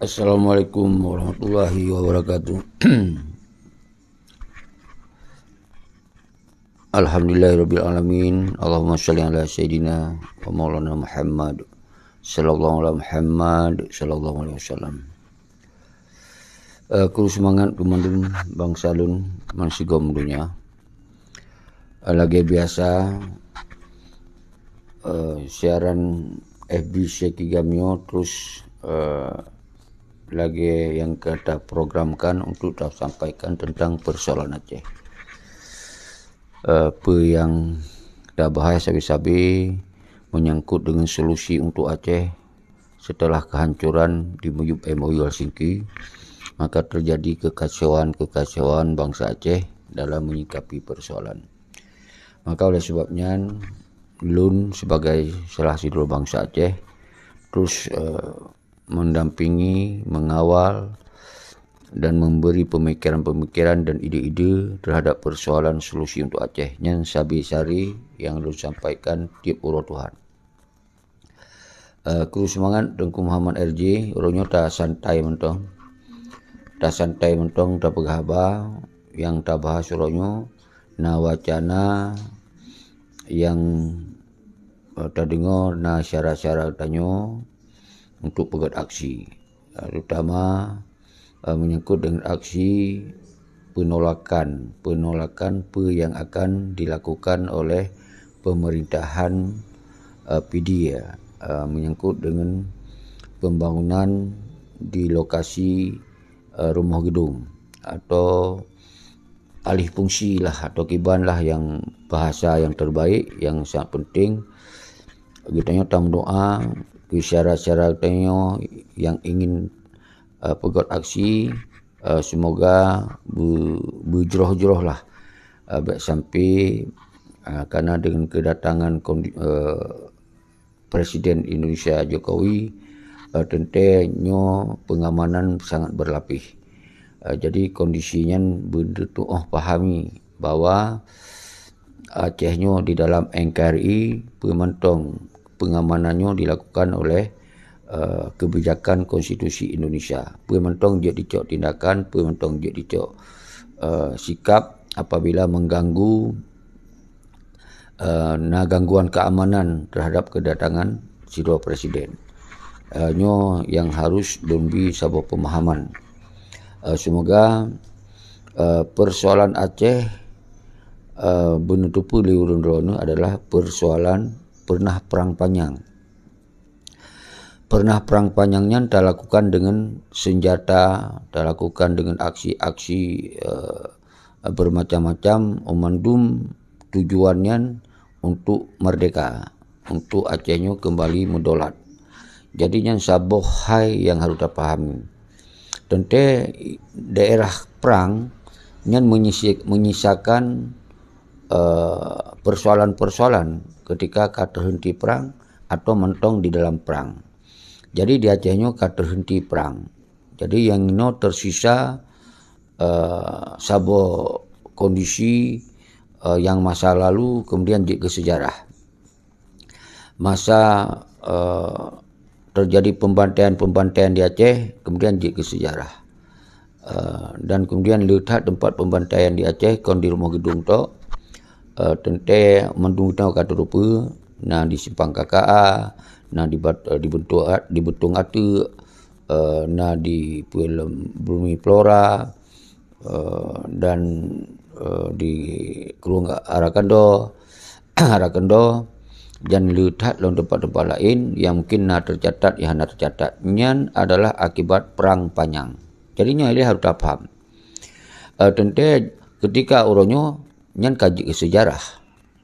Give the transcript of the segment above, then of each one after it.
Assalamualaikum warahmatullahi wabarakatuh. Alhamdulillahirabbil alamin. Allahumma shalli ala sayyidina wa maulana Muhammad sallallahu alaihi wasallam. Kuru semangat kemandun bangsa lun mansigom dunia. Lagi biasa siaran FB Sekigamio terus lagi yang kita programkan untuk kita sampaikan tentang persoalan Aceh. Apa yang dah bahas sabi-sabi menyangkut dengan solusi untuk Aceh setelah kehancuran di MOU Helsinki, maka terjadi kekacauan bangsa Aceh dalam menyikapi persoalan. Maka oleh sebabnya Lun sebagai salah satu bangsa Aceh terus mendampingi, mengawal dan memberi pemikiran-pemikiran dan ide-ide terhadap persoalan solusi untuk Aceh yang sabi-sari yang Lun sampaikan tiap urut Tuhan. Kru semangat Tengku Muhammad RJ orangnya tak santai mentong tak pegahaba yang tak bahas orangnya na wacana yang tak dengar na syarat-syarat tanya untuk pegat aksi, terutama menyangkut dengan aksi penolakan apa yang akan dilakukan oleh pemerintahan PD menyangkut dengan pembangunan di lokasi rumah gedung atau alih fungsi lah atau kiban lah yang bahasa yang terbaik yang sangat penting. Kita tamu doa syarat-syaratnya yang ingin pegat aksi semoga berjeroh-jeroh lah sampai karena dengan kedatangan Presiden Indonesia Jokowi tentunya pengamanan sangat berlapis. Jadi kondisinya betul pahami bahwa Acehnya di dalam NKRI pengamanannya dilakukan oleh kebijakan konstitusi Indonesia. Pementong dia dicok tindakan, pementong dia dicok sikap apabila mengganggu gangguan keamanan terhadap kedatangan si dua presiden. Nyo yang harus lebih sabar pemahaman. Semoga persoalan Aceh benutupu liurun rono adalah persoalan pernah perang panjang. Pernah perang panjangnya tak lakukan dengan senjata, tak lakukan dengan aksi-aksi bermacam-macam. Omandum tujuannya untuk merdeka, untuk Acehnya kembali mendolat. Jadi yang saboh hai yang harus kita pahami. Tentu daerah perang yang menyisakan persoalan-persoalan ketika terhenti perang atau mentong di dalam perang. Jadi di Acehnya terhenti perang. Jadi yang ini tersisa sabo kondisi yang masa lalu kemudian ke sejarah. Masa terjadi pembantaian di Aceh kemudian ke sejarah. Dan kemudian lihat tempat pembantaian di Aceh kon di rumah gedung tu tentu mendungtau kata rupa nah di simpang KKA nah di Betung Atu nah di Bumi Flora dan di Kerung Arakando dan lihat dalam tempat-tempat lain yang mungkin tercatat yang tercatatnya adalah akibat perang panjang. Jadinya ini harus paham. Tentu ketika orangnya nyan kaji ke sejarah.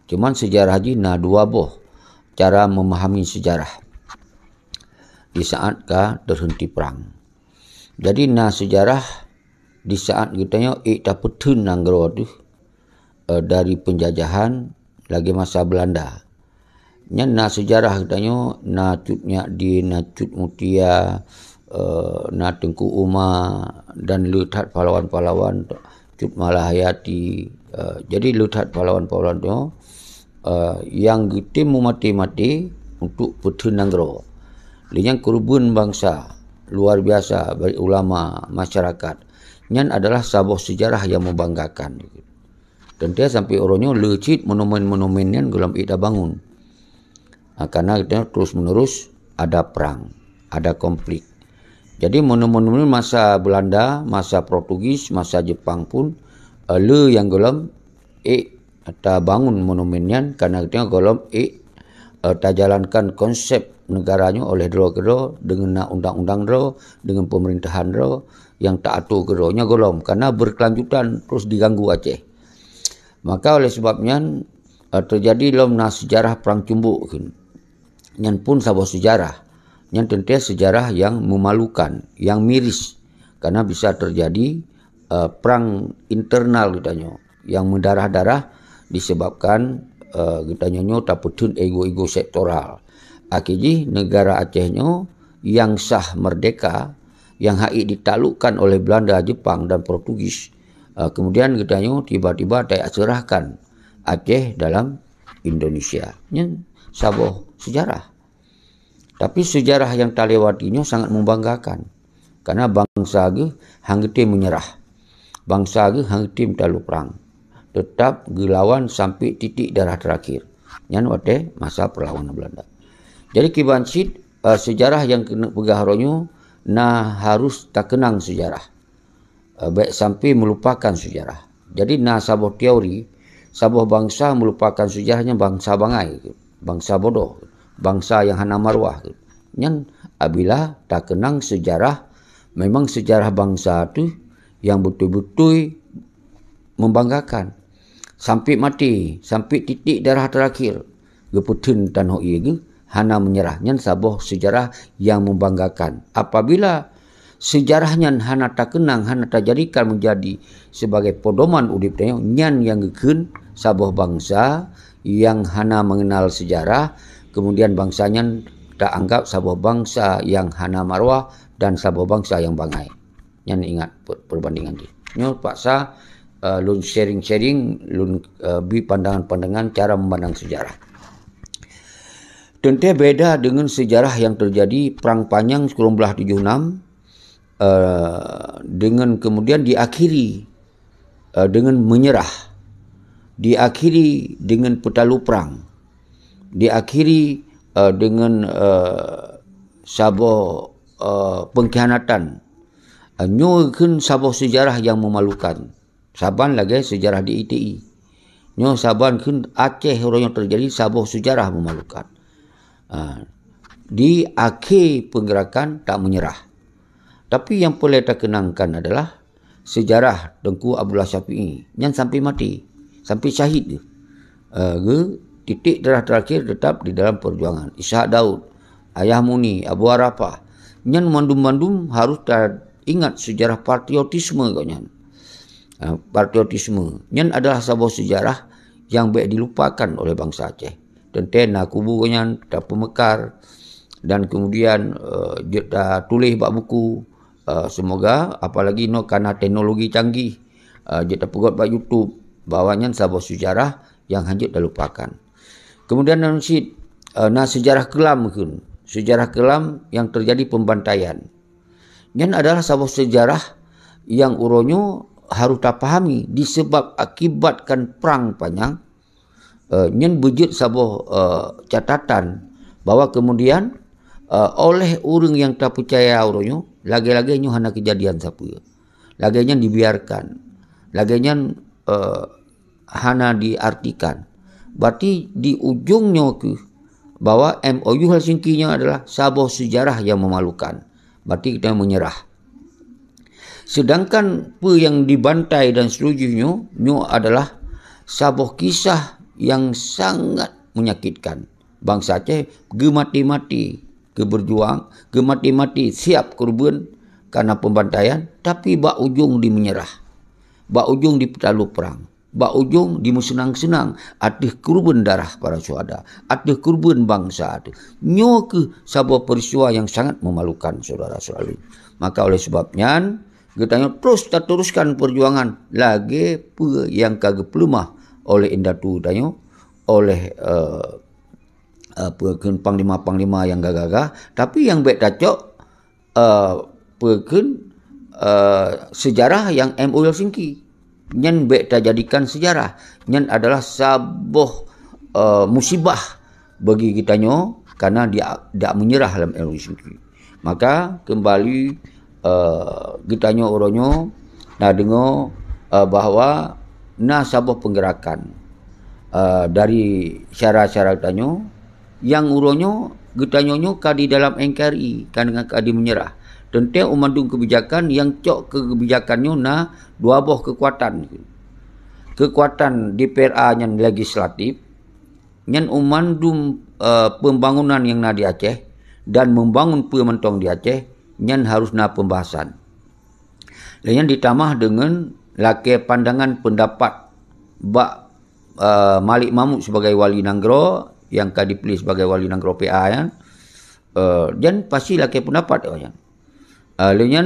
Cuman sejarah haji dua boh cara memahami sejarah. Di saat terhenti perang. Jadi sejarah di saat kitanya tak petun nanggro tu dari penjajahan lagi masa Belanda. Nyan sejarah kitanya cutnya di cut mutia Tengku Umar dan lihat pahlawan-pahlawan Cut Malahayati. Jadi lihat pahlawan-pahlawan tu yang tim mati-mati untuk Putu Nanggro. Yang kurban bangsa luar biasa bagi ulama masyarakat. Nyan adalah sebuah sejarah yang membanggakan. Dan dia sampai orangnya legit monumen-monumen yang gelam ida bangun. Karena kita terus menerus ada perang, ada konflik. Jadi monumen-monumen masa Belanda, masa Portugis, masa Jepang pun yang gelam atau bangun monumennya karena kita gelam tak jalankan konsep negaranya oleh dero dengan undang-undang dero, dengan pemerintahan dero yang tak atur geronya golom karena berkelanjutan terus diganggu Aceh. Maka oleh sebabnya terjadi dalam sejarah perang cumbuk. Yang pun sebuah sejarah. Yang tentu sejarah yang memalukan, yang miris. Karena bisa terjadi perang internal katanya. Yang mendarah-darah disebabkan katanya tak putun ego-ego sektoral. Akhirnya negara Acehnya yang sah merdeka, yang haik ditaklukkan oleh Belanda, Jepang dan Portugis. Kemudian katanya tiba-tiba tak serahkan Aceh dalam Indonesia. Ini sebuah sejarah. Tapi sejarah yang tak lewatinya sangat membanggakan. Karena bangsa ge hanggetim menyerah. Bangsa ge hanggetim talu perang. Tetap gelawan sampai titik darah terakhir. Yang waktu masa perlawanan Belanda. Jadi kibansit sejarah yang kena pegaharonyo harus tak kenang sejarah. Baik sampai melupakan sejarah. Jadi sebuah teori, sebuah bangsa melupakan sejarahnya bangsa bangai, bangsa bodoh, bangsa yang hana marwah. Yang apabila tak kenang sejarah, memang sejarah bangsa itu yang betul-betul membanggakan. Sampai mati, sampai titik darah terakhir. Geputun tanah iya hana menyerah. Yang sebuah sejarah yang membanggakan. Apabila sejarahnya hana tak kenang, hana tak jadikan menjadi sebagai pedoman udip nyan yang gekun sebuah bangsa yang hana mengenal sejarah, kemudian bangsanya tak anggap sebuah bangsa yang hana marwah dan sebuah bangsa yang bangai. Nyan ingat perbandingan dia. Nyo paksa lun sharing-sharing, lun bi pandangan-pandangan cara memandang sejarah. Tentu beda dengan sejarah yang terjadi perang panjang 1976 dengan kemudian diakhiri dengan menyerah, diakhiri dengan petalu perang, diakhiri dengan sebuah pengkhianatan, nyokan sebuah sejarah yang memalukan. Saban lagi sejarah di ITI, nyo saban kun Aceh orang yang terjadi sebuah sejarah memalukan. Di akhir penggerakan tak menyerah. Tapi yang boleh tak kenangkan adalah sejarah Tengku Abdullah Syafi'i yang sampai mati, sampai syahid. Titik darah terakhir tetap di dalam perjuangan. Ishak Daud, Ayah Muni, Abu Arafah. Yang mandum-mandum harus ingat sejarah patriotisme. Patriotisme. Yang adalah sebuah sejarah yang baik dilupakan oleh bangsa Aceh. Tentena kubu tak pemekar. Dan kemudian dia tulis bak buku. Semoga apalagi karena teknologi canggih kita pegot buat YouTube bawanya sebuah sejarah yang hanyut terlupakan. Kemudian sejarah kelam kun, sejarah kelam yang terjadi pembantaian. Yang adalah sebuah sejarah yang uronyo harus tak pahami disebab akibatkan perang panjang. Yang wujud sebuah catatan bahwa kemudian oleh orang yang tak percaya uronyo lagi-lagi hanya kejadian siapa. Lagi-nya dibiarkan. Lagi-nya hanya diartikan. Berarti di ujungnya bahwa MOU Helsinki-nya adalah sebuah sejarah yang memalukan. Berarti kita menyerah. Sedangkan apa yang dibantai dan seterusnya adalah sebuah kisah yang sangat menyakitkan. Bangsa Aceh gemati-mati berjuang, gemati-mati siap korban karena pembantaian, tapi bak ujung di menyerah. Bak ujung di petalu perang. Bak ujung di senang-senang. Ada korban darah para syuhada. Ada korban bangsa itu. Nyo ke sebuah peristiwa yang sangat memalukan saudara-saudari. Maka oleh sebabnya, kita teruskan perjuangan. Lagi apa yang kagak pelemah oleh Indatu Dayo, oleh panglima-panglima yang gagah, tapi yang baik tacok perken sejarah yang MOU Helsinki. Nyan bek tak jadikan sejarah. Nyan adalah sebuah musibah bagi kitanya karena dia tak menyerah dalam MOU Helsinki. Maka kembali kitanya orangnya nak dengar bahawa sebuah penggerakan dari syarat-syarat kitanya yang urangnya getanya kadi dalam NKRI kan dengan kadi menyerah. Tentang umandung kebijakan yang cok kebijakannya dua buah kekuatan. Kekuatan DPRA yang legislatif yang umandung pembangunan yang di Aceh dan membangun pementong di Aceh yang harus pembahasan. Dan yang ditambah dengan laki pandangan pendapat Malik Mahmud sebagai wali Nanggro yang dipilih sebagai wali Nanggro PA kan. Dan pasti laki pendapat kan. Lainnya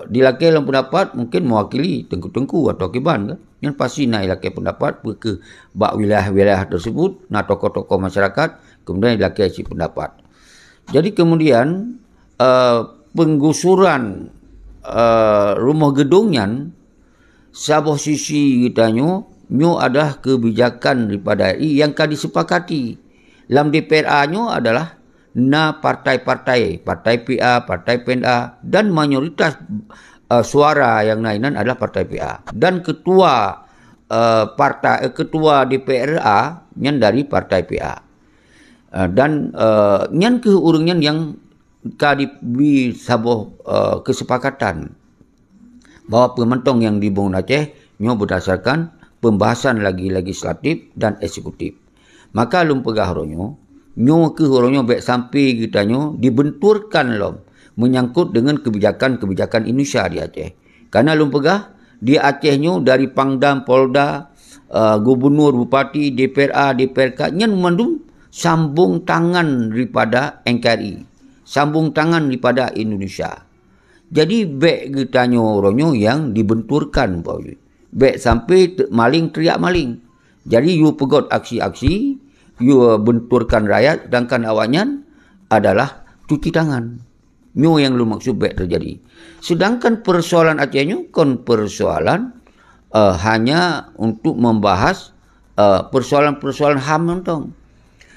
dilaki dalam pendapat mungkin mewakili Tengku-Tengku atau Kiban kan. Yang pasti naik laki pendapat ke wilayah-wilayah tersebut, tokoh-tokoh masyarakat, kemudian dilaki isi pendapat. Jadi kemudian penggusuran rumah gedungnya sebuah sisi kitanya adalah kebijakan daripada RI yang disepakati. Dalam DPRA-nya adalah partai-partai, partai PA, partai PNA dan mayoritas suara yang lain adalah partai PA dan ketua ketua DPRA yang dari partai PA. Dan yang keurungan yang di sebuah kesepakatan bahawa pementong yang dibangun Aceh berdasarkan pembahasan lagi legislatif dan eksekutif. Maka lum pegahronyo ke horonyo baik sampai kitanya dibenturkan menyangkut dengan kebijakan-kebijakan Indonesia di Aceh. Karena lum pegah di Acehnya dari Pangdam, Polda, Gubernur, Bupati, DPRA, DPRK yang memandung sambung tangan daripada NKRI, sambung tangan daripada Indonesia. Jadi baik kitanya orangnya yang dibenturkan baik sampai maling teriak maling. Jadi you pegot aksi-aksi, you benturkan rakyat, sedangkan awaknya adalah cuci tangan. Nyo yang lu maksud baik terjadi. Sedangkan persoalan Acehnya kon persoalan hanya untuk membahas persoalan-persoalan HAM nonton.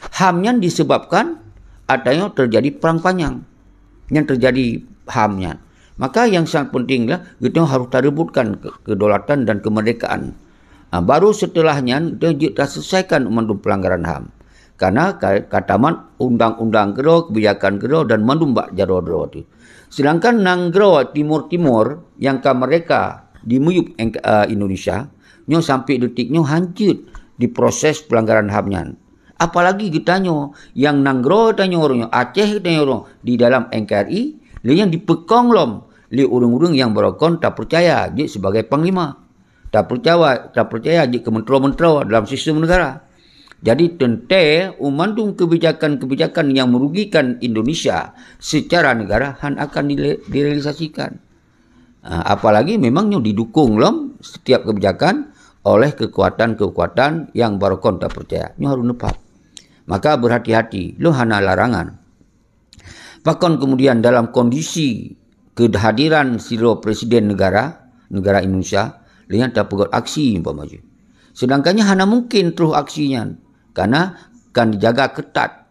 HAM-nya disebabkan adanya terjadi perang panjang yang terjadi HAM-nya. Maka yang sangat pentinglah kita harus rebutkan kedaulatan dan kemerdekaan. Baru setelahnya kita selesaikan mandum pelanggaran HAM. Karena kataman undang-undang gero, kebijakan gero dan mandum bak jaro-jaro itu. Sedangkan nanggro timur-timur yang mereka dimuyup Indonesia, nyo sampai detiknya hancur di proses pelanggaran HAM-nya. Apalagi kitanya yang nanggro tanya orangnya, Aceh tanya orang di dalam NKRI, yang dipekong li urung-urung yang berokon tak percaya dia sebagai panglima. Tak percaya dia kementerian-menteri dalam sistem negara. Jadi tentang umandung kebijakan-kebijakan yang merugikan Indonesia secara negara akan direalisasikan. Apalagi memangnya didukung setiap kebijakan oleh kekuatan-kekuatan yang berokon tak percaya. Ini harus nepat. Maka berhati-hati, hana larangan. Bahkan kemudian dalam kondisi kehadiran siro presiden negara Indonesia, dengan tak pegot aksi maju. Sedangkannya hana mungkin terus aksinya, karena kan dijaga ketat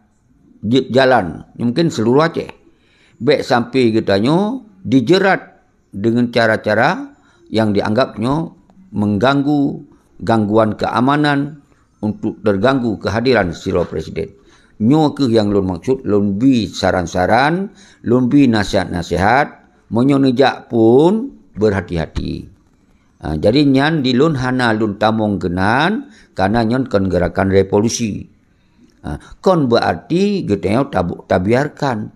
jalan, mungkin seluruh Aceh. Baik sampai kitanya dijerat dengan cara-cara yang dianggapnya mengganggu gangguan keamanan untuk terganggu kehadiran siro presiden. Nyo ke yang lun maksud, lun bi saran-saran, lun bi nasihat-nasihat, menyonejak pun berhati-hati. Jadi nyan di lun hana lun tamong genan, karena nyan kon gerakan revolusi. Kon berarti getanya tak biarkan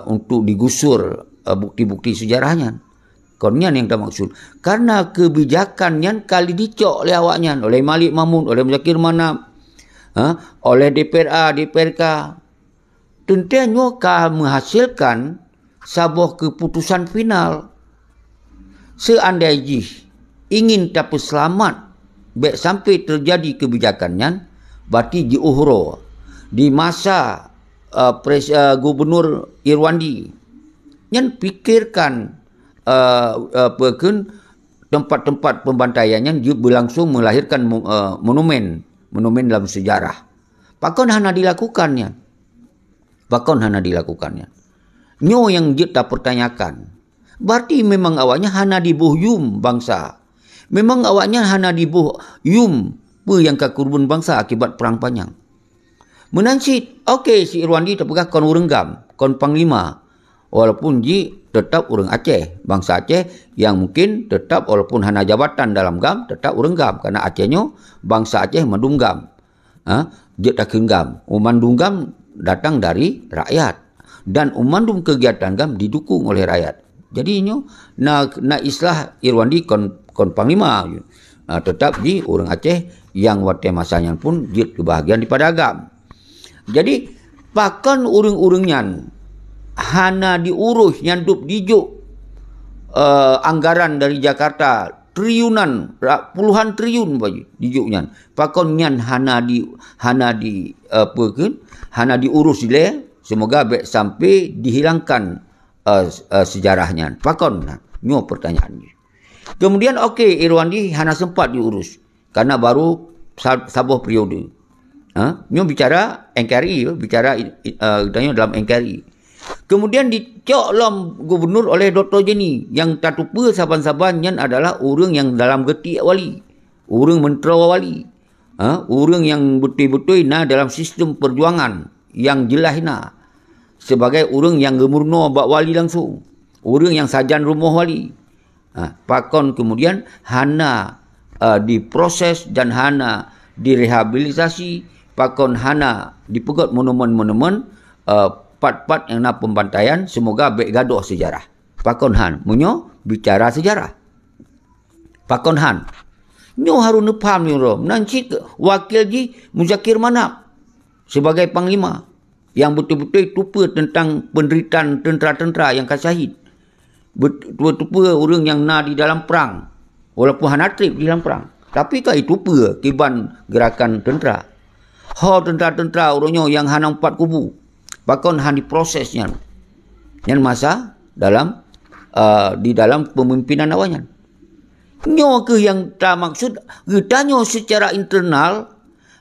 untuk digusur bukti-bukti sejarahnya. Kon nyan yang tak maksud. Karena kebijakan nyan kali dicok oleh awaknya, oleh Malik Mahmud, oleh Muzakir Manap, oleh DPRA, DPRK. Tentunya menghasilkan sebuah keputusan final. Seandainya ingin tapi selamat baik sampai terjadi kebijakannya, berarti di Uhro di masa Gubernur Irwandi Yang pikirkan tempat-tempat pembantaian yang berlangsung melahirkan monumen dalam sejarah. Pakon hana dilakukannya. Nyo yang kita pertanyakan. Berarti memang awaknya hana dibuhyum bangsa. Memang awaknya hana dibuhyum apa yang kekurban bangsa akibat perang panjang. Menansit, okey si Irwandi terpegah kon urenggam, kon panglima. Walaupun tetap orang Aceh, bangsa Aceh yang mungkin tetap walaupun hana jabatan dalam GAM, tetap orang GAM. Karena Acehnya, bangsa Aceh mendunggam. Dia tak kenggam. Umandunggam datang dari rakyat. Dan umandum kegiatan GAM didukung oleh rakyat. Jadi na islah Irwandi kon panglima. Tetap di orang Aceh yang waktu masanya pun dia kebahagiaan di pedagang. Jadi, bahkan urung-urungnya hana diurus nyandup dijuk anggaran dari Jakarta triliunan, puluhan triliun bagi dijuknya. Pakon nyan hana diurus dia, semoga sampai dihilangkan sejarahnya. Pakon nyo pertanyaannya. Kemudian okey Irwandi hana sempat diurus karena baru sabuh periode. Nyo bicara NKRI, bicara dalam NKRI. Kemudian dicok lom gubernur oleh Dr. Jenny yang tak lupa saban-sabannya adalah orang yang dalam geti wali, orang mentera wali, orang yang betul-betul dalam sistem perjuangan yang jelas sebagai orang yang gemurno bak wali langsung, orang yang sajan rumah wali. Pakon kemudian hana diproses dan hana direhabilitasi, pakon hana dipegot monumen-monumen part-part yang nak pembantaian, semoga baik gaduh sejarah. Pakon han munyo bicara sejarah. Pakon han nyo harus nepam ni rom nanti wakil ji Muzakir Manap sebagai panglima yang betul-betul tupa tentang penderitaan tentera-tentera yang kasahid. Betul-betul orang yang na di dalam perang walaupun hana trip di dalam perang. Tapi kau itu apa kiban gerakan tentera. Tentera-tentera orangnya yang hana 4 kubu. Bahkan hanya prosesnya. Yang masa di dalam pemimpinan awalnya. Nyo ke yang tak maksud, getanya secara internal,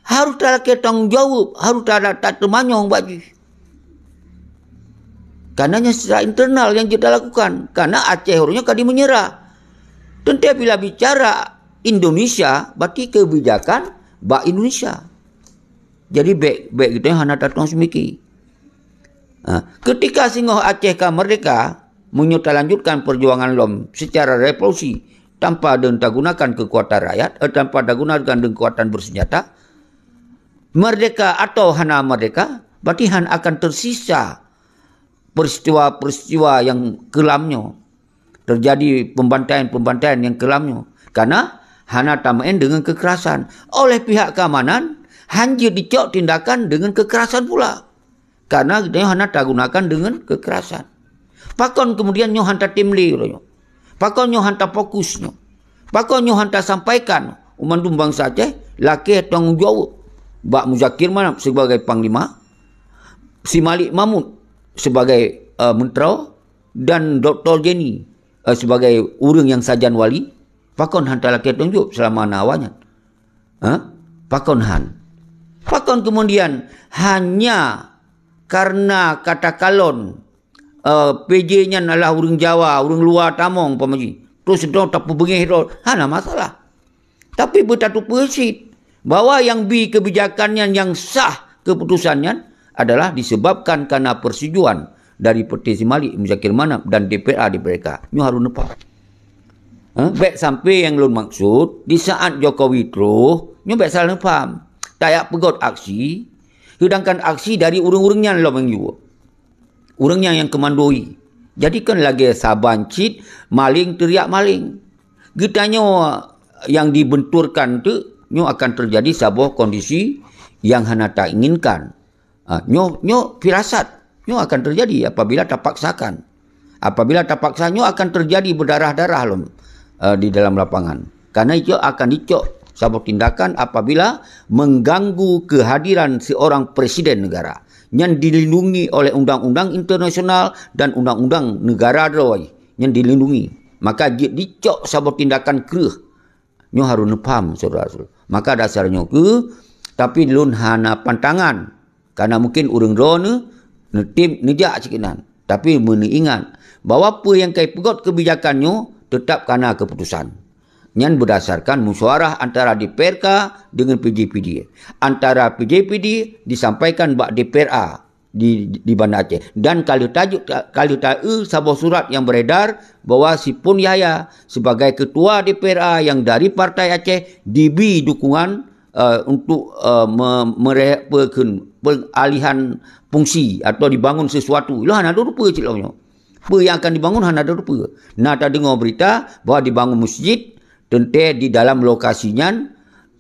harus tak ada tanggung jawab, harus tak termanyong bagi. Karena secara internal yang kita lakukan. Karena Aceh orangnya kadi menyerah. Tentu bila bicara Indonesia, berarti kebijakan bak Indonesia. Jadi baik kita hanya datang semiki. Ketika singoh Aceh ke merdeka, lanjutkan perjuangan lom secara revolusi tanpa gunakan kekuatan rakyat, tanpa gunakan kekuatan bersenjata, merdeka atau hana merdeka, berarti han akan tersisa peristiwa-peristiwa yang kelamnya. Terjadi pembantaian-pembantaian yang kelamnya. Karena hana tamain dengan kekerasan. Oleh pihak keamanan, hanya dicok tindakan dengan kekerasan pula. Karena dia hana tak gunakan dengan kekerasan. Pakon kemudian nyo hantar timli. Pakon nyo hantar fokusnya. Pakon nyo hantar sampaikan. Umandum bangsa Aceh, laki tanggung jawab. Bak Muzakir Manap sebagai panglima. Si Malik Mahmud sebagai mentera. Dan Dr. Jenny sebagai orang yang sajan wali. Pakon hantar laki tanggung jawab selama nawanya. Pakon han. Pakon kemudian hanya karena kata kalon PJ-nya adalah orang Jawa, orang luar tamong pamaji. Terus dia tak berbengih hana masalah. Tapi bertatu persit bahwa yang kebijakannya yang sah keputusannya adalah disebabkan karena persetujuan dari Peti Malik Muzakir Manap dan DPR di mereka. Nyo harus nepah. Baik sampai yang lun maksud di saat Jokowi terus nyo baik salah nepam. Tak pegot aksi. Sedangkan aksi dari urang-urangnya lah menjual. Urangnya yang kemandoi. Jadi kan lagi saban cit, maling teriak maling. Getanya yang dibenturkan tu, nyo akan terjadi sebuah kondisi yang hana tak inginkan. Nyo firasat, nyo akan terjadi apabila tak paksakan. Apabila tak paksa, nyo akan terjadi berdarah-darah di dalam lapangan. Karena itu akan dicok sebuah tindakan apabila mengganggu kehadiran seorang presiden negara yang dilindungi oleh undang-undang internasional dan undang-undang negara doi yang dilindungi. Maka dicok sabot tindakan kereh. Nyo harus nepam saudara-saudara. Maka dasarnya tapi lun hana pantangan. Karena mungkin urang drone tim nejak cikinan. Tapi ingat bahawa apa yang kai pegot kebijakannya tetap kena keputusan. Yang berdasarkan musyawarah antara DPRK dengan PJPD. Antara PJPD disampaikan bak DPRA di Banda Aceh. Dan kalau sebuah surat yang beredar bahawa si Pun Yahya sebagai ketua DPRA yang dari Partai Aceh diberi dukungan untuk pengalihan fungsi atau dibangun sesuatu. Lah ada rupa ciloknya. Apa yang akan dibangun ada rupa. Nah, tak dengar berita bahawa dibangun masjid tentu di dalam lokasinya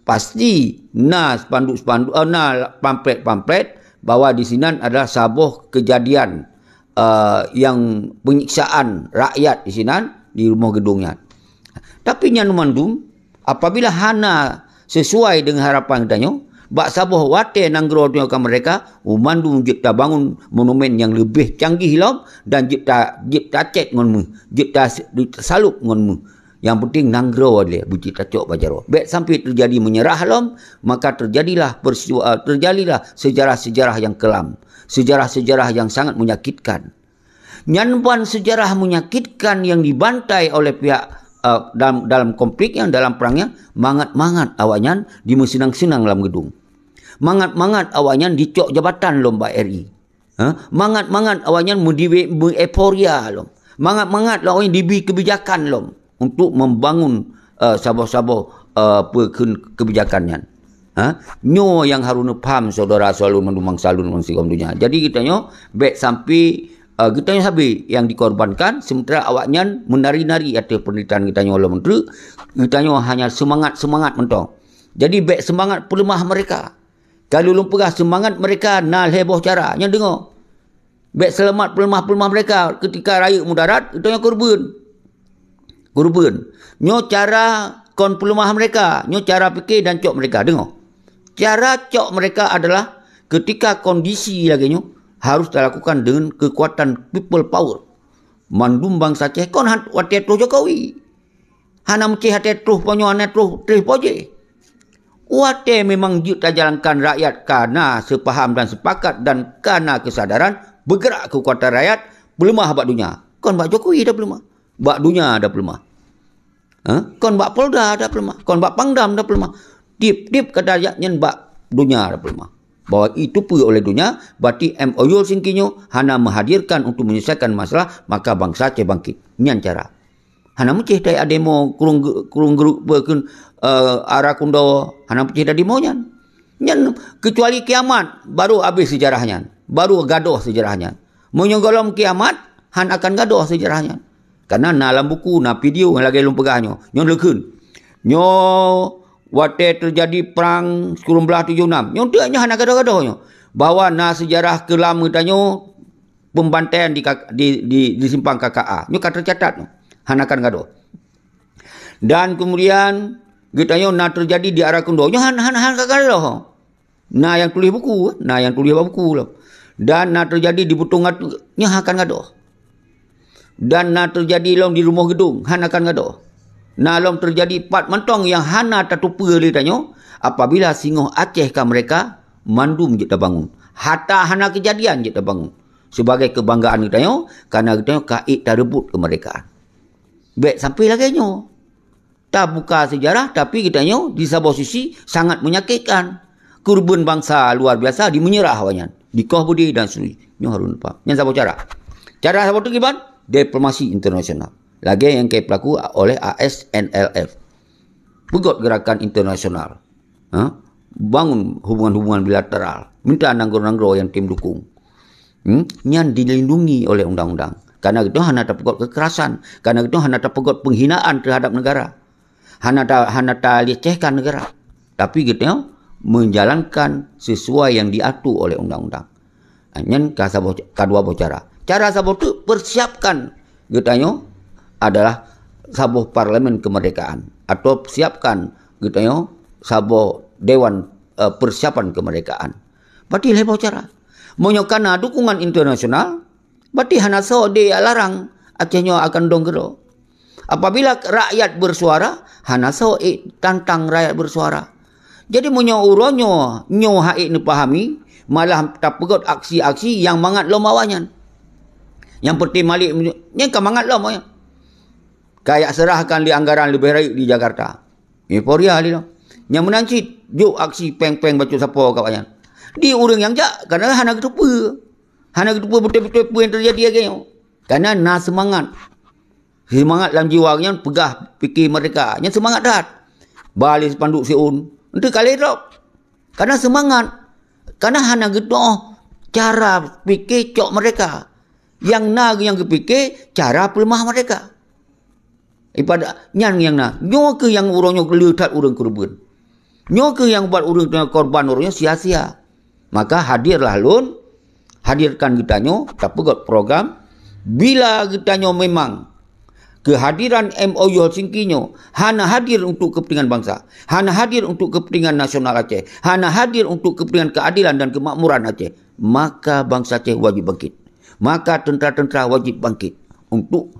pasti spanduk-spanduk pamflet bahawa di sini adalah sebuah kejadian yang penyiksaan rakyat di sini di rumah gedungnya. Tapi yang mandum apabila hana sesuai dengan harapan kita bak sabuh wate nanggro ke mereka mandum kita bangun monumen yang lebih canggih lom dan kita cek ngonmu kita salup ngonmu. Yang penting nanggro dia buci tacok bajaro. Baik sampai terjadi menyerah lom, maka terjadilah sejarah-sejarah yang kelam. Sejarah-sejarah yang sangat menyakitkan. Nyanpuan sejarah menyakitkan yang dibantai oleh pihak dalam konfliknya, dalam perangnya, mangat-mangat awaknya di mesinang-sinang dalam gedung. Mangat-mangat awaknya dicok jabatan lom Mbak RI. Mangat-mangat awaknya euforia lom. Mangat-mangat awaknya diberi kebijakan lom. Untuk membangun sabah-sabah kebijakannya. Nyo yang harus paham saudara selalu mendumang salun mengsikom dunia. Jadi kita nyo baik sampai kita nyo habis yang dikorbankan sementara awaknya menari-nari atas penderitaan kita nyo oleh menteri. Kita nyo hanya semangat mentong. Jadi baik semangat pelemah mereka. Kalau lumpah semangat mereka nal heboh cara. Yang dengar. Baik selamat pelemah-pelemah mereka ketika raya mudarat kita nyo korban. Nyo cara kon pelemah mereka, nyo cara fikir dan cok mereka. Dengar. Cara cok mereka adalah ketika kondisi lagi nyo harus dilakukan dengan kekuatan people power. Mandum bangsa Aceh kon hati terus Jokowi. Hana mesti hati terus ponyo hana terus poje. Wate memang kita jalankan rakyat karena sepaham dan sepakat dan karena kesadaran bergerak kekuatan rakyat pelemah bak dunia. Kon bak Jokowi dah pelemah. Bak dunia ada pelemah. Kon bak Polda ada pelemah. Kon bak Pangdam ada pelemah. Tip kata rakyatnya bak dunia ada pelemah. Bahawa itu pun oleh dunia, berarti MOU singkinyo hana menghadirkan untuk menyelesaikan masalah, maka bangsa Aceh bangkit. Nian cara. Hana mecih tay demo kurung geruk berkun arah kundo, hana mecih dah demo nyan. Nyan kecuali kiamat baru habis sejarahnya. Baru gaduh sejarahnya. Menyogolom kiamat han akan gaduh sejarahnya. Karena dalam buku, video yang lagi belum pegahnya. Nyo lekun. Nyo wate terjadi perang 1976. Nyo tidaknya hanya gaduh-gaduhnya. Bahawa sejarah kelam katanya pembantaian di simpang KKA. Nyo kata catat. Hanya akan gaduh. Dan kemudian katanya terjadi di arah kundo. Nyo hanya gaduh. Yang tulis buku. Yang tulis buku. Dan terjadi di Butungat. Nyo akan gaduh. Dan terjadi long di rumah gedung han akan gaduh. Long terjadi part mentong yang hana tatupa ditanya apabila singoh Aceh ka mereka mandum kita bangun. Hatta hana kejadian kita bangun. Sebagai kebanggaan kita karena kita kait tarebut kemerdekaan. Baik sampai lagi nyo. Tak buka sejarah tapi kita di sebuah sisi sangat menyakitkan. Korban bangsa luar biasa menyerah awalnya. Di Koh Budi dan seterusnya. Nyo harus nampak. Yang sebuah cara. Cara sebuah tu gimana? Diplomasi internasional. Lagi yang kaya pelaku oleh ASNLF. Pegot gerakan internasional. Bangun hubungan-hubungan bilateral. Minta nanggro-nanggro yang tim dukung. Yang dilindungi oleh undang-undang. Karena itu hanya terpegot kekerasan. Karena itu hanya terpegot penghinaan terhadap negara. Hanya lecehkan negara. Tapi kita menjalankan sesuai yang diatur oleh undang-undang. Yang kedua bicara. Cara sabuh itu persiapkan katanya adalah sabuh parlemen kemerdekaan atau persiapkan katanya sabuh dewan persiapan kemerdekaan. Berarti lepas cara. Menyokana dukungan internasional, berarti hana so dia larang Acehnya akan donggero. Apabila rakyat bersuara, hana so tantang rakyat bersuara. Jadi uronyo nyo haik ni pahami, malah tak pegot aksi-aksi yang mangat lo mawanyan. Yang penting malik yang kemangat lo mawanyan. Kayak serahkan di anggaran lebih baik di Jakarta. Euforia dia. Yang menancit juk aksi peng-peng baca siapa kawanyan. Di orang yang jak karena hana ketupa. Hana ketupa betul-betul apa yang terjadi agaknya. Karena nak semangat. Semangat dalam jiwanya pegah fikir mereka. Yang semangat dah. Balik sepanduk siun. Itu kali drop. Karena semangat. Karena hana gitu cara fikir cok mereka. Yang nak yang kepikir cara pelemah mereka. Ibadat yang nak. Nyo ke yang orangnya letak orang korban. Nyo ke yang buat orang korban orangnya sia-sia. Maka hadirlah lun. Hadirkan kitanya. Tak pegot program. Bila kitanya memang kehadiran MOU Helsinki-nya hana hadir untuk kepentingan bangsa, hana hadir untuk kepentingan nasional Aceh, hana hadir untuk kepentingan keadilan dan kemakmuran Aceh, maka bangsa Aceh wajib bangkit. Maka tentera-tentera wajib bangkit untuk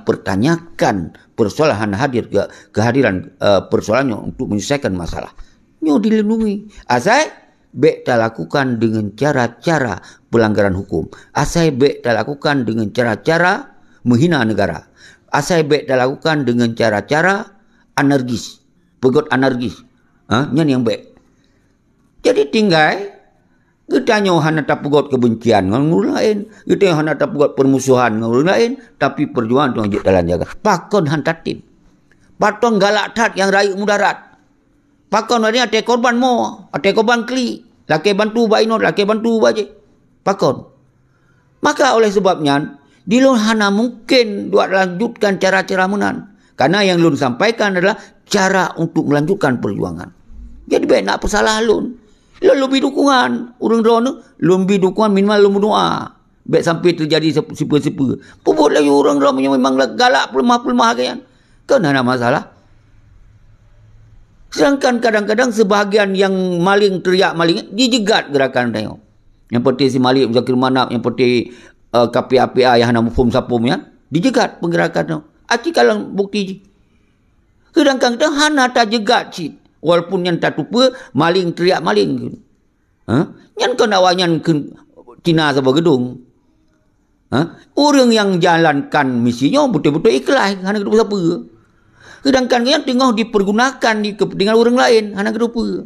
pertanyakan persoalan hana hadir kehadiran persoalannya untuk menyelesaikan masalah. Nyo dilindungi. Asal baik tak lakukan dengan cara-cara pelanggaran hukum. Asal baik tak lakukan dengan cara-cara menghina negara. Asal baik tak lakukan dengan cara-cara anarkis. Pegot anarkis. Yang yang baik. Jadi tinggal kita hanya tak pegot kebencian dengan orang lain. Kita hanya tak pegot permusuhan dengan orang lain. Tapi perjuangan tu jalan jaga. Pakon hantar tim. Patong galak tat yang rakyat mudarat. Pakon ni ada korban mo. Ada korban kli. Laki bantu bainot. Laki bantu baje. Pakon. Maka oleh sebabnya, di lun hana mungkin buat lanjutkan cara-cara menan. Karena yang lun sampaikan adalah cara untuk melanjutkan perjuangan. Jadi baik nak pesalah lun. Lun lebih dukungan. Orang drone lun lebih dukungan minimal lun berdoa. Baik sampai terjadi siapa-siapa. Puput lagi orang drone memang galak pelemah-pelemah kan. Kan ada masalah. Sedangkan kadang-kadang sebahagian yang maling teriak maling dijegat gerakan tengok. Yang penting si Malik Zakir Manap, yang penting KPAPA yang nak mufum sapum ya, dijegat penggerakan tu. Aci kalau bukti. Kadang-kadang hana tak jegat cik. Walaupun yang tak lupa maling teriak maling. Yang kau nak wanyan ke Cina sebuah gedung. Orang yang jalankan misinya betul-betul ikhlas. Hana kedupa siapa. Kadang-kadang yang tengah dipergunakan di kepentingan orang lain. Hana kedupa.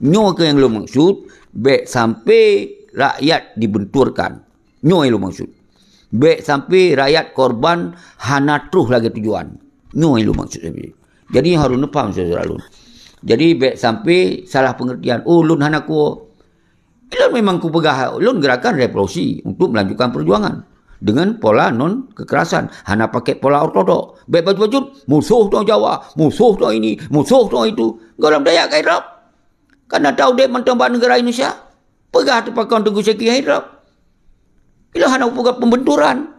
Nyo ke yang lo maksud. Baik sampai rakyat dibenturkan. Nyo yang lo maksud. Baik sampai rakyat korban hana truh lagi tujuan. Nyo yang lo maksud. Jadi harus nepam saudara lun. Jadi baik sampai salah pengertian. Oh lun hana ku. Lun memang ku pegah. Lun gerakan revolusi untuk melanjutkan perjuangan. Dengan pola non kekerasan. Hana pakai pola ortodok. Baik baju-baju. Musuh tu Jawa. Musuh tu ini. Musuh tu itu. Garam Dayak Hairap. Karena tahu dia mentambah negara Indonesia. Pegah tu pakai Tengku Syekh Hairap. Lo hana ku pegah pembenturan.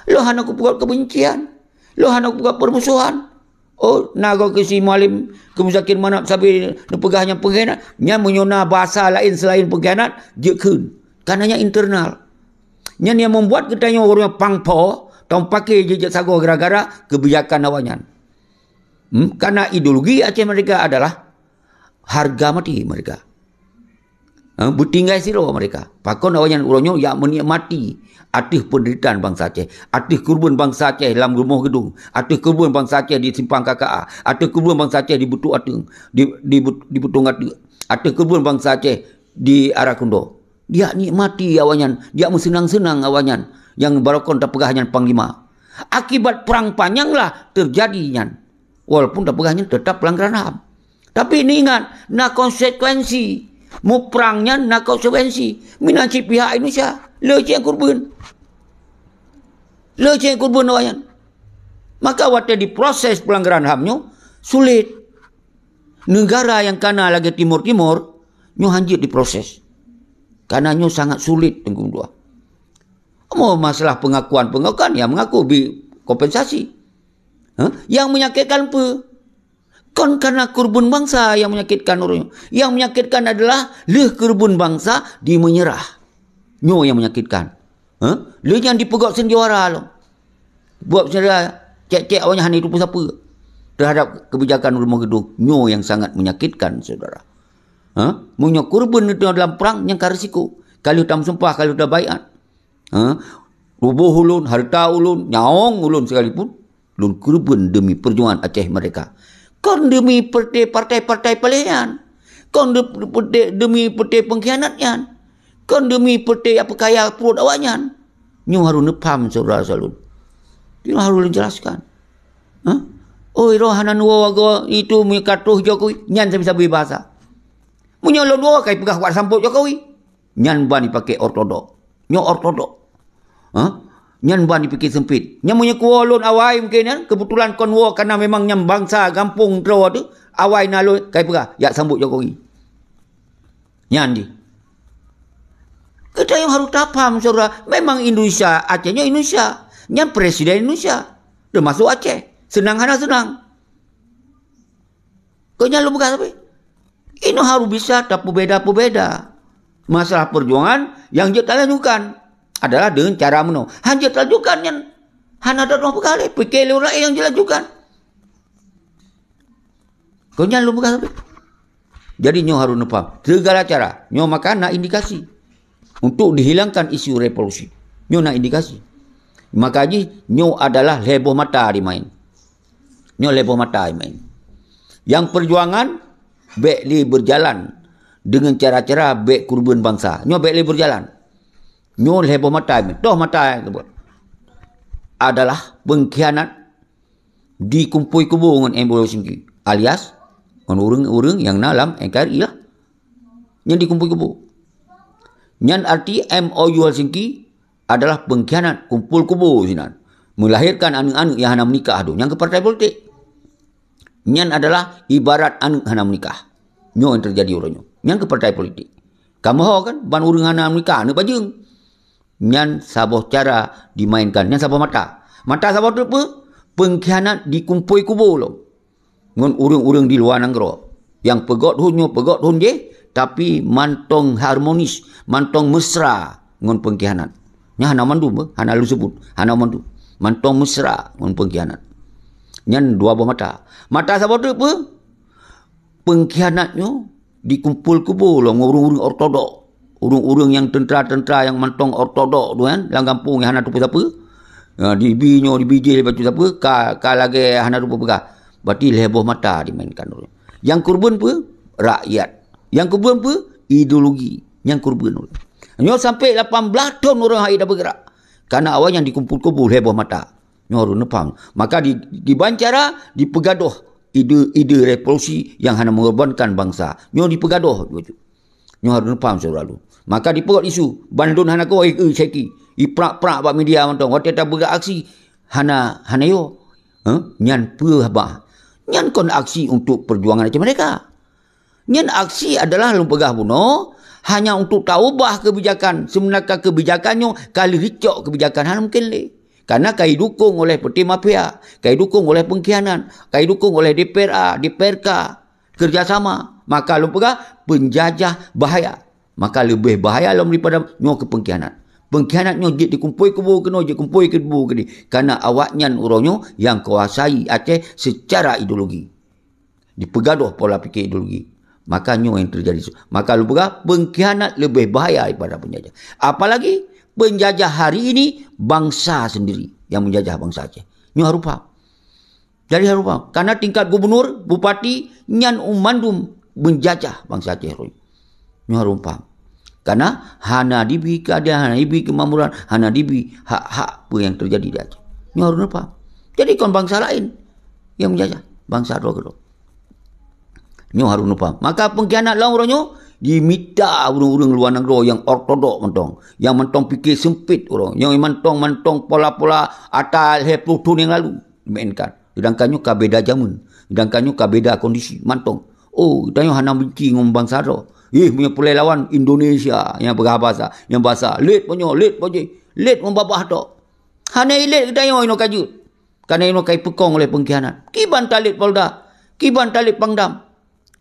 Lo hana ku pegah kebencian. Lo hana ku pegah permusuhan. Oh, naga ke si Mualim ke Zakir Manap sampai pegahnya pengkhianat. Nya menyona bahasa lain selain pengkhianat. Jekun. Karenanya internal. Yang membuat kitanya orang pangpo, tong pakai jejak sago gara-gara kebijakan awanyan. Karena ideologi Aceh mereka adalah harga mati mereka. Bertinggai siro mereka. Pakon awanyan orangnya yang menikmati arti penderitaan bangsa Aceh, arti korban bangsa Aceh dalam rumah gedung, arti korban bangsa Aceh di simpang KKA, arti korban bangsa Aceh di Butuk Ateng, di Butung Ateng, arti korban bangsa Aceh di Arakundo. Dia nikmati awanyan. Dia senang-senang awanyan. Yang barokon tak pegahnya panglima. Akibat perang panjanglah terjadinya. Walaupun tak pegahnya tetap pelanggaran HAM. Tapi ini ingat. Nak konsekuensi. Mau perangnya nak konsekuensi. Minanci pihak Indonesia. Leceh korban. Leceh korban awanyan. Maka waktu diproses pelanggaran HAM-nya. Sulit. Negara yang kana lagi timur-timur. Nyo hanjit diproses. Karena nyo sangat sulit tenggung dua. Mau masalah pengakuan yang mengaku kompensasi. Yang menyakitkan apa? Kan karena korban bangsa yang menyakitkan orang. Yang menyakitkan adalah korban bangsa di menyerah. Nyo yang menyakitkan. Dia yang dipegot senjara lo. Buat senjara cek-cek awaknya hani itu pun siapa. Terhadap kebijakan rumah gedung. Nyo yang sangat menyakitkan saudara. Munyo kurban itu dalam perang yang risiko. Kalau utam sumpah, kalau udah baiat. Rubuh ulun, harta ulun, nyaong ulun sekalipun. Ulun kurban demi perjuangan Aceh mereka. Kon demi partai-partai pelayan. Kon demi partai pengkhianatnya. Kon demi partai apa kaya perut awaknya. Nyo harus nepam saudara salun. Dia harus dijelaskan. Oi rohanan wago itu mikatuh Jokowi. Nyan sabi-sabi bahasa. Munyo lon wo kai pegah wat samput Jokowi. Nyan ban dipakai ortodok. Nyo ortodok. Nyan ban dipikir sempit. Nyan punya kuolon awai mungkin kan. Kebetulan kon wo karena memang nyam bangsa kampung tro tu. Awai nalo kai pegah. Ya sambut Jokowi. Nyan di. Kita yang harus paham saudara. Memang Indonesia. Acehnya Indonesia. Nyan presiden Indonesia. Dia masuk Aceh. Senang hana senang. Kau nyan lu buka tapi. Ini harus bisa tak berbeda-berbeda. Masalah perjuangan yang dia lanjutkan adalah dengan cara menang. Hanya lanjutkan yang hana ada orang berkali. Pikir orang yang dilanjutkan. Kau nyan lu buka tapi. Jadi nyo harus nampak. Segala cara. Nyo makan nak indikasi. Untuk dihilangkan isu revolusi. Nyo nak indikasi. Makanya nyo adalah leboh mata dimain. Nyo leboh mata dimain. Yang perjuangan baik berjalan dengan cara-cara baik kurban bangsa. Nyo baik berjalan. Nyo leboh mata dimain. Toh mata yang adalah pengkhianat dikumpul kubu dengan Embolo Singki. Alias orang-orang yang dalam NKRI lah. Yang dikumpul kubu. Nyan arti MOU Helsinki adalah pengkhianat kumpul kubu sinan. Melahirkan anak-anak yang hendak menikah tu. Yang ke partai politik. Nyan adalah ibarat anak hendak menikah. Nyo yang terjadi orangnya. Yang ke partai politik. Kamu kan ban urang hendak menikah anak bajeng. Nyan sabuh cara dimainkan. Nyan sabuh mata. Mata sabuh tu apa? Pengkhianat dikumpul kubu lo. Ngon urang-urang di luar negara. Yang pegot hunyo pegot hun je. Tapi mantong harmonis, mantong mesra ngon pengkhianat. Nya hana mandu be, hana lu sebut, hana mandu. Mantong mesra ngon pengkhianat. Nyan dua buah mata. Mata siapa tu apa? Pengkhianatnya dikumpul kubu lo urung-urung ortodok. Urung-urung yang tentera-tentera yang mantong ortodok tu kan, dalam kampung yang hana tu siapa? Di binyo, di bijil batu siapa? Ka lagi hana tu pegah. Berarti leboh mata dimainkan dulu. Yang kurban apa? Rakyat. Yang kurban apa? Ideologi. Yang kurban. Nyo sampai 18 tahun orang hari dah bergerak. Karena awal yang dikumpul kubur heboh mata. Nyo harus nepam. Maka dibancara, dipegaduh ide revolusi yang hanya mengorbankan bangsa. Nyo dipegaduh. Nyo harus nepam selalu. Maka dipegot isu. Bandun hana kau seki. Iprak-prak bak media mantong. Waktu tak bergerak aksi. Hana yo. Nyan apa? Nyan kon aksi untuk perjuangan macam mereka. Nyan aksi adalah lumpegah bunuh hanya untuk taubah kebijakan. Sebenarnya kebijakannya kali ricok kebijakan hanya mungkin le. Karena kai dukung oleh peti mafia, kai dukung oleh pengkhianat, kai dukung oleh DPRA, DPRK, kerjasama. Maka lumpegah penjajah bahaya. Maka lebih bahaya daripada nyo ke pengkhianat. Pengkhianat nyo jik dikumpul kubu kena, jik kumpul kubu kena. Karena awaknya orangnya yang kuasai Aceh secara ideologi. Dipegaduh pola fikir ideologi. Maka nyo yang terjadi. Maka lupa pengkhianat lebih bahaya daripada penjajah. Apalagi penjajah hari ini bangsa sendiri yang menjajah bangsa Aceh. Nyo harus paham. Jadi harus paham. Karena tingkat gubernur, bupati, nyan umandum menjajah bangsa Aceh. Nyo harus paham. Karena hana dibi keadaan, hana dibi kemakmuran, hana dibi hak-hak apa yang terjadi di Aceh. Nyo harus paham. Jadi kon bangsa lain yang menjajah bangsa kedua. Nyo harus paham. Maka pengkhianat lah orangnya diminta orang-orang luar negara yang ortodok mentong, yang mentong fikir sempit orang, yang mentong pola-pola atas 20 tahun yang lalu dimainkan. Sedangkannya kabeda zaman, sedangkannya kabeda kondisi mentong. Oh, tanya hana benci ngom bangsa ro. Punya pulai lawan Indonesia yang berbahasa, yang bahasa late membabah tok. Hana late tanya ino kajut. Karena ino kai pekong oleh pengkhianat. Kiban talit Polda, kiban talit Pangdam.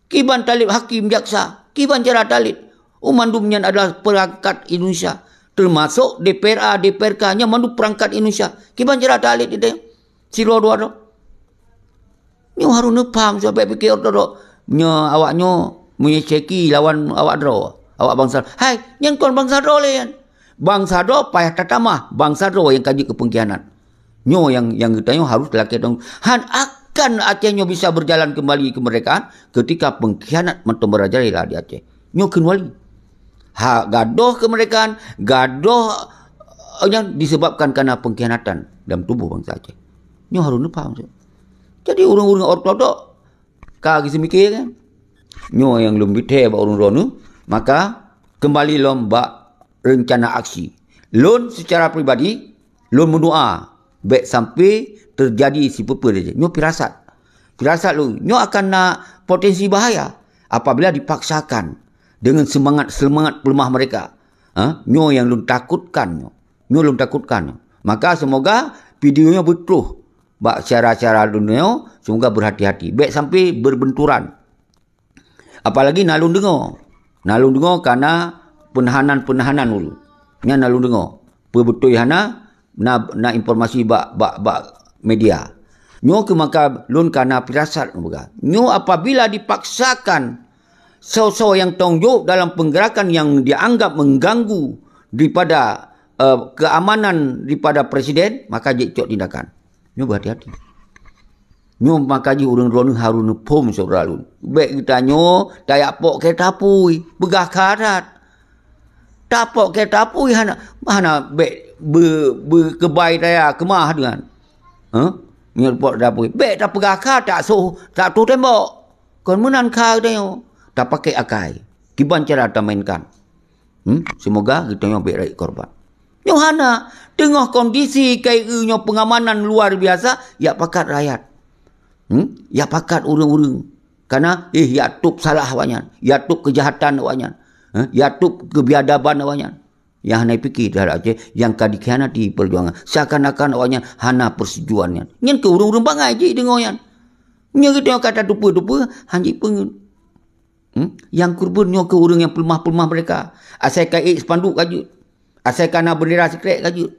Kiban talib hakim jaksa. Kiban cara talib. Umandumnya adalah perangkat Indonesia. termasuk DPRA, DPRK-nya mandu perangkat Indonesia. Kiban cerah dalit itu. Silo dua tu. Nyo harus nepam sampai fikir tu. Nyo awaknya menyeceki lawan awak dro. Awak bangsa. Hai, yang kon bangsa dro le. Bangsa dro payah tatamah. Bangsa dro yang kaji kepengkhianat. Nyo yang kita harus lakukan. Han akan Aceh nyo bisa berjalan kembali kemerdekaan ketika pengkhianat mentu merajalela di Aceh. Nyo kembali. Gaduh kemerdekaan, gaduh yang disebabkan karena pengkhianatan dalam tubuh bangsa Aceh. Nyo harus faham. Jadi orang-orang ortodok kaki semikir kan. Nyo yang lebih teh ba orang rono, maka kembali lomba rencana aksi. Lon secara pribadi, lon mendoa baik sampai terjadi si pepe dia. Nyo pirasat. Pirasat lu, nyo akan nak potensi bahaya apabila dipaksakan dengan semangat pelemah mereka. Nyo yang lun takutkan. Nyo lun takutkan. Maka semoga videonya betul. Bak cara-cara dunia, semoga berhati-hati. Baik sampai berbenturan. Apalagi nalun dengar. Nalun dengar karena penahanan dulu. Nya nalun dengar. Betul hana na informasi bak media. Nyo ke maka lun karena pirasat moga. Nyo apabila dipaksakan so yang tanggung dalam penggerakan yang dianggap mengganggu daripada keamanan daripada presiden, maka jikcok tindakan. Nyo berhati-hati. Nyo makaji urang rono harun pom saudara lun. Baik kita nyo dayak pok ke tapui, begah karat. Tapok ke tapui hana baik kebai daya kemah dengan. Nyo pok tapui. Baik tak pegah karat tak tu tembok. Kon menan kau tengok. Tak pakai akai. Kiban cara tak mainkan. Semoga kita nyo baik rakyat korban. Nyo hana tengah kondisi KU-nya pengamanan luar biasa, ya pakat rakyat. Ya pakat urang-urang. Karena ya tup salah awaknya, ya tup kejahatan awaknya, ya tup kebiadaban awaknya. Yang hana fikir dah Aceh yang kadikhianati perjuangan. Seakan-akan awaknya hana persetujuannya. Nyen ke urang-urang bangai je dengoyan. Nya kita kata dupa-dupa hanji pengen. Yang kurban nyo ke urang yang pelemah-pelemah mereka. Asal kai spanduk kajut. Asal kana bendera sekret kajut.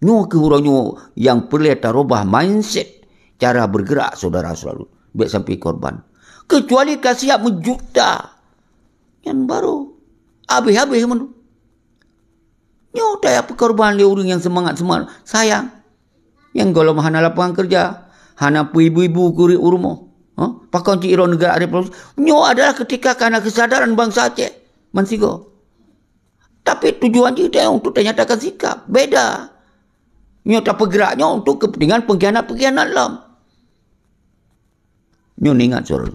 Nyo ke urang nyo yang perlu tarubah mindset cara bergerak saudara selalu. Baik sampai korban. Kecuali kasiap menjuta. Yang baru. Habis-habis menurut. Nyo daya korban dia orang yang semangat-semangat. Sayang. Yang kalau hana lapangan kerja. Hana ibu-ibu kuri urmo. Pakon ci iro negara revolusi. Nyo adalah ketika karena kesadaran bangsa Aceh. Mansigo. Tapi tujuan kita untuk menyatakan sikap. Beda. Nyo tak bergeraknya untuk kepentingan pengkhianat-pengkhianat lam. Nyo ingat saudara.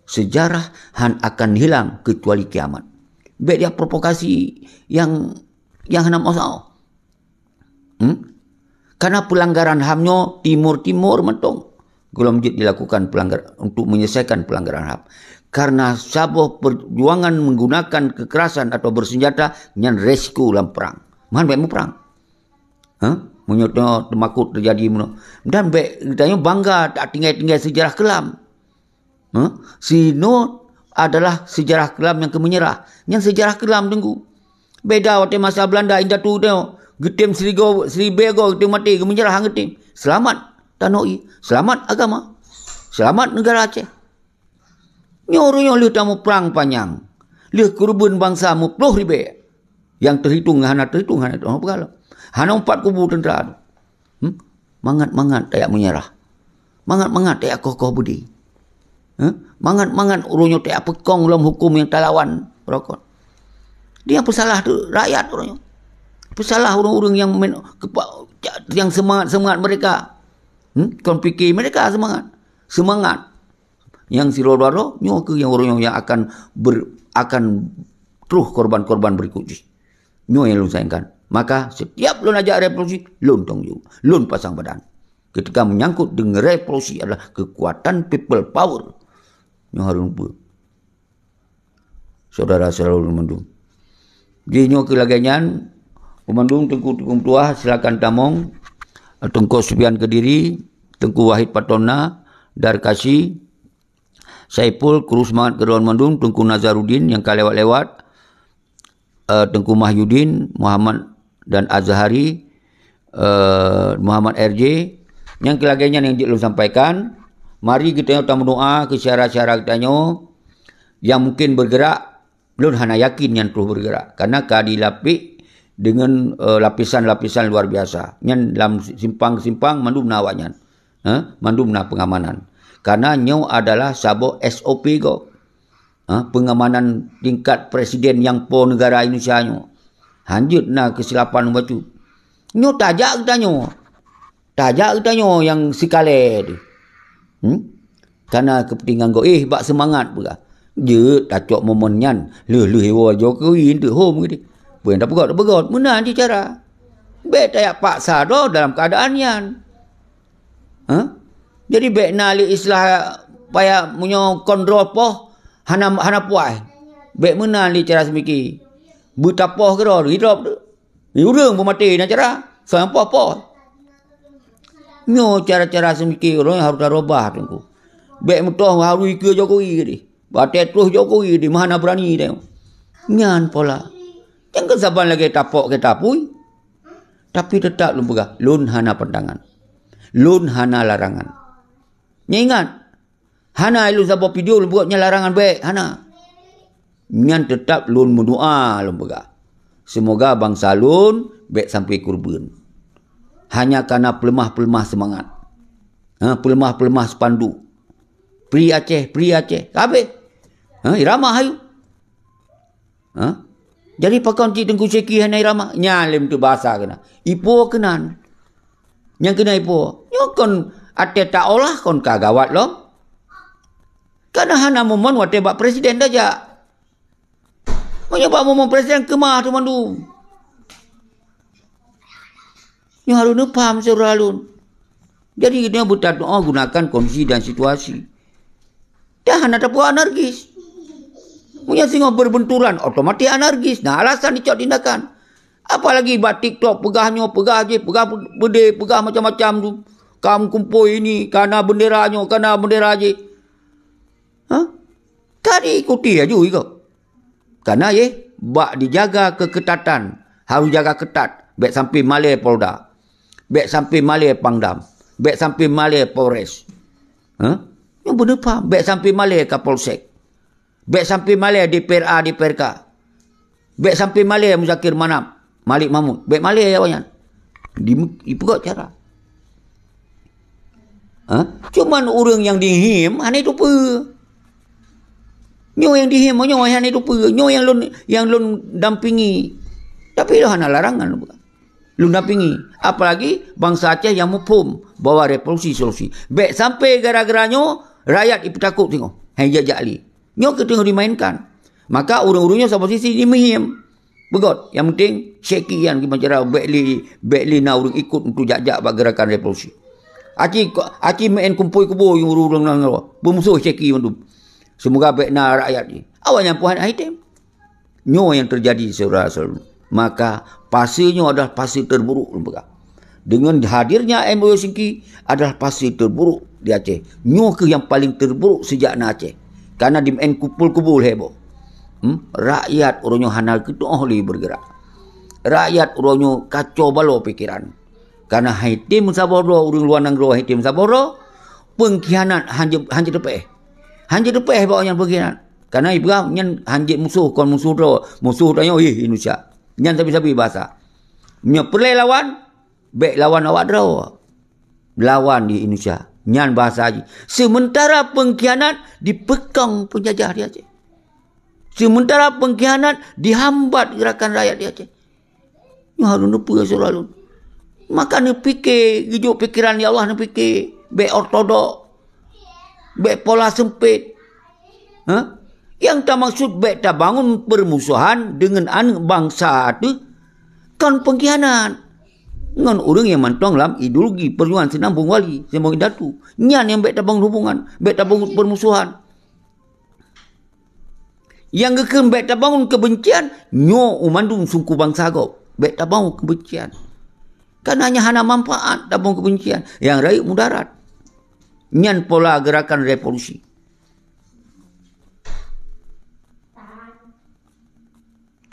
Sejarah akan hilang kecuali kiamat. Baik dia provokasi yang hendak masalah. Karena pelanggaran HAM-nya timur-timur mentong. Golong jid dilakukan pelanggaran untuk menyelesaikan pelanggaran HAM. Karena sabuh perjuangan menggunakan kekerasan atau bersenjata dengan resiko dalam perang. Mahan baik mu perang. Menyuruh temakut terjadi. Dan baik kita bangga tak tinggal-tinggal sejarah kelam. Sino adalah sejarah kelam yang kemenyerah. Yang sejarah kelam tunggu. Beda waktu masa Belanda indah tu tengok. Getim Seribego getim mati kemenyerah getim. Selamat tanoi, selamat agama. Selamat negara Aceh. Nyorunya lihat tamu perang panjang. Lihat kurban bangsa mu puluh ribu. Yang terhitung hana orang pegala. Hana 4 kubu tentera. Mangat-mangat tak menyerah. Mangat-mangat tak kokoh budi. Mangat-mangat urunyo tak pekong dalam hukum yang talawan rokok. Dia pesalah tu rakyat orangnya. Pesalah orang-orang yang semangat mereka. Kau fikir mereka semangat. Yang si Rodaro nyo ke yang orang yang akan terus korban-korban berikutnya. Nyo yang lu sayangkan. Maka setiap lu ajak revolusi, lu tanggung. Lu pasang badan. Ketika menyangkut dengan revolusi adalah kekuatan people power. Nyo harus lupa. Saudara selalu mendung. Di nyo kelaganyan, pemandung Tengku Tuah silakan tamong. Tengku Subian Kediri, Tengku Wahid Patona, Darkasi, Saipul, Kru Semangat Keruan Mandung, Tengku Nazarudin yang kalewat-lewat, Tengku Mahyudin, Muhammad dan Azhari, Muhammad RJ, yang kelagainya yang dia sampaikan, mari kita berdoa ke syarat-syarat kita yang mungkin bergerak, belum hanya yakin yang terus bergerak, karena dilapik dengan lapisan-lapisan luar biasa. Yang dalam simpang-simpang mandum nawanya, mandum na pengamanan. Karena nyo adalah sabuk SOP go. Pengamanan tingkat presiden yang po negara Indonesia nyo. Hanjut na kesilapan bacu. Nyo tajak kita nyo. Tajak kita nyo yang sikale. Karena kepentingan go bak semangat pula. Je tacok momenyan. Le hewa Jokowi into home gitu. Bukan tak pegot. Mana nanti cara? Bek tayak paksa doh dalam keadaan yan. Jadi bek nali islah paya munyo kontrol poh hana puai. Bek mana li cara semiki. Butapoh ke doh hidup. Urang pun mati nak cara. Sayang poh. Nyo cara-cara semiki orang harus darubah tunggu. Bek mutoh harus ke Jokowi ni. Batai terus Jokowi di mana berani dia. Nyan pola. Yang kesabaran lagi tapok ke tapui. Tapi tetap belum pegah. Lun hana pandangan. Lun hana larangan. Ingat. Hana ilu sabok video lu buatnya larangan baik. Hana. Nyan tetap lun mendoa belum pegah. Semoga bangsa lun baik sampai kurban. Hanya karena pelemah-pelemah semangat. Pelemah-pelemah spanduk. Pri Aceh. Habis. Irama hayu. Jadi pakon cik tengku seki hana irama. Nyalim tu bahasa kena. Ipo kenan. Yang kena ipo. Nyokon ate tak olah kon kagawat lo. Karena hana momon wate bak presiden saja. Menyebab momon presiden kemah tu mandu. Yang harus paham seralun. Jadi kita buat doa gunakan kondisi dan situasi. Dah hana tak buat anarkis. Punya singa berbenturan, otomatis anarkis. Nah, alasan dicok tindakan. Apalagi buat TikTok, pegah berde, pegah macam-macam tu. Kamu kumpul ini, karena benderanya, karena bendera je. Tadi ikuti aja juga. Karena bak dijaga keketatan. Harus jaga ketat. Baik sampai Malay Polda. Baik sampai Malay Pangdam. Baik sampai Malay Polres. Yang benar faham. Baik sampai Malay Kapolsek. Baik sampai Malay DPRA, DPRK. Baik sampai Malay Muzakir Manap, Malik Mahmud. Baik Malay ya banyak. Dipegot cara. Cuman orang yang dihim, hanya itu apa? Nyo yang dihim, nyo hanya itu apa? Nyo yang lun dampingi. Tapi itu hanya larangan. Lun dampingi. Apalagi bangsa Aceh yang mufhum bawa revolusi solusi. Baik sampai gara-gara nyo, rakyat itu takut tengok. Hanya jajak nyo tengok dimainkan. Maka urung-urungnya sama sisi ni mihim. Begot. Yang penting syekian gimana bekli na urung ikut untuk jajak bak gerakan revolusi. Aci main kumpul-kumpul yang urung nang bermusuh syeki mandu. Semoga bekna rakyat ni. Awalnya puan item. Nyo yang terjadi saudara-saudara. Maka pasirnya adalah pasir terburuk. Dengan hadirnya MOU Singki adalah pasir terburuk di Aceh. Nyo ke yang paling terburuk sejak na Aceh. Karena di main kupul-kupul heboh. Rakyat orangnya hanal kedoh li bergerak. Rakyat orangnya kacau balau pikiran. Karena haitim saboro urang luar nang haitim saboro pengkhianat hanje depeh. Hanje depeh bawanya pengkhianat. Karena ibu nyan hanje musuh kon musuh dah Indonesia. Nyan sabi-sabi bahasa. Nya perle lawan baik lawan awak draw. Lawan di Indonesia. Nyan bahasa haji. Sementara pengkhianat dipekang penjajah di Aceh. Sementara pengkhianat dihambat gerakan rakyat di Aceh. Yang harus lupa selalu. Maka ni fikir, hidup fikiran ya Allah ni fikir. Baik ortodok. Baik pola sempit. Yang tak maksud baik tak bangun permusuhan dengan anak bangsa tu. Kan pengkhianat. Dengan orang yang mantong dalam ideologi perjuangan senambung wali, senambung datu. Nyan yang baik tak bangun hubungan, baik tak bangun permusuhan. Yang gekem baik tak bangun kebencian, nyo umandung sungku bangsa kau. Baik tak bangun kebencian. Karena hanya hana manfaat tak bangun kebencian. Yang rakyat mudarat. Nyan pola gerakan revolusi.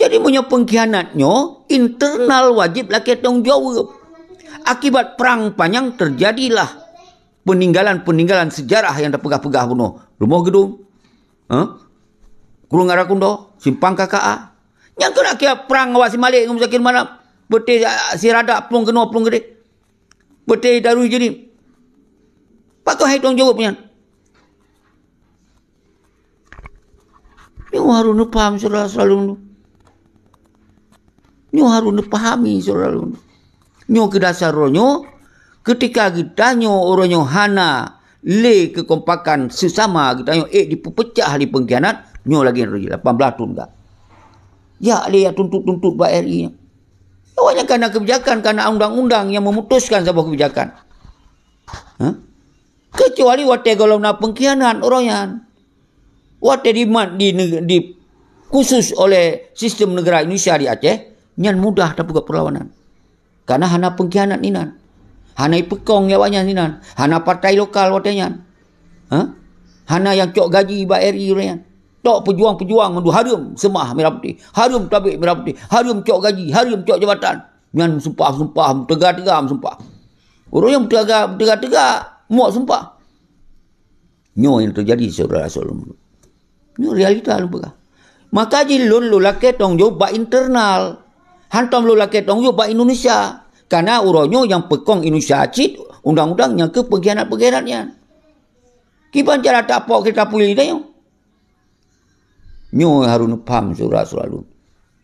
Jadi punya pengkhianatnya internal wajib laki tanggungjawab. Akibat perang panjang terjadilah peninggalan-peninggalan sejarah yang terpegah-pegah bunuh. Rumah gedung, Kurung Arakundo, Simpang KKA. Yang kena kira perang awak si Malik dengan Musakir mana? Betul si Radak pelung kena pelung gede. Betul Darul jadi. Pakai hai tanggungjawabnya. Ni harus paham saudara selalu. Nyo harus pahami saudara. Nyo ke dasar nyo ketika kita nyo orang nyo hana le kekompakan sesama kita nyo dipecah di pengkhianat nyo lagi 18 tahun enggak. Ya le tuntut-tuntut Pak RI. Awalnya karena kebijakan, karena undang-undang yang memutuskan sebuah kebijakan. Kecuali waktu kalau nak pengkhianat orangnya. Waktu di khusus oleh sistem negara Indonesia di Aceh, nyan mudah tak buka perlawanan. Karena hana pengkhianat ni nan. Hana ipekong yawanya ni nan. Hana partai lokal watanya. Hana yang cok gaji Pak RI orangnya. Tok pejuang-pejuang mendu harum semah merah putih. Harum tabik merah putih. Harum cok gaji, harum cok jabatan. Nyan sumpah-sumpah, tegak-tegak sumpah. Orang yang tegak-tegak muak sumpah. Nyo yang terjadi saudara-saudara. Ini realita lupa. Maka jilun lu laki tanggung jawab internal. Hantam lu laki tanggung jawab Indonesia. Karena uronyo yang pekong Indonesia cit undang-undang yang ke pengkhianat-pengkhianatnya. Kiban cara tak apa kita pilih dia. Nyo harus paham surah selalu.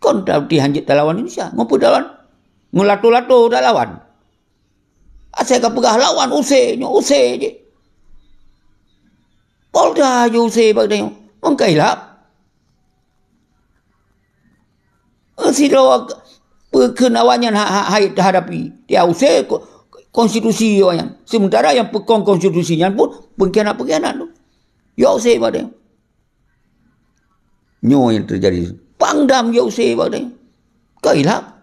Kon tak dihanjit lawan Indonesia. Ngapa lawan? Ngelato-lato dah lawan. Asal ka pegah lawan usai je. Polda je usai bag dia. Mengkailap. Sidawak perkenawannya hadapi. Dia usai konstitusi yang. Sementara yang pekong konstitusinya pun pengkhianat-pengkhianat tu. Ya usai bag dia. Nyo yang terjadi. Pangdam ya usai bag dia. Kailap.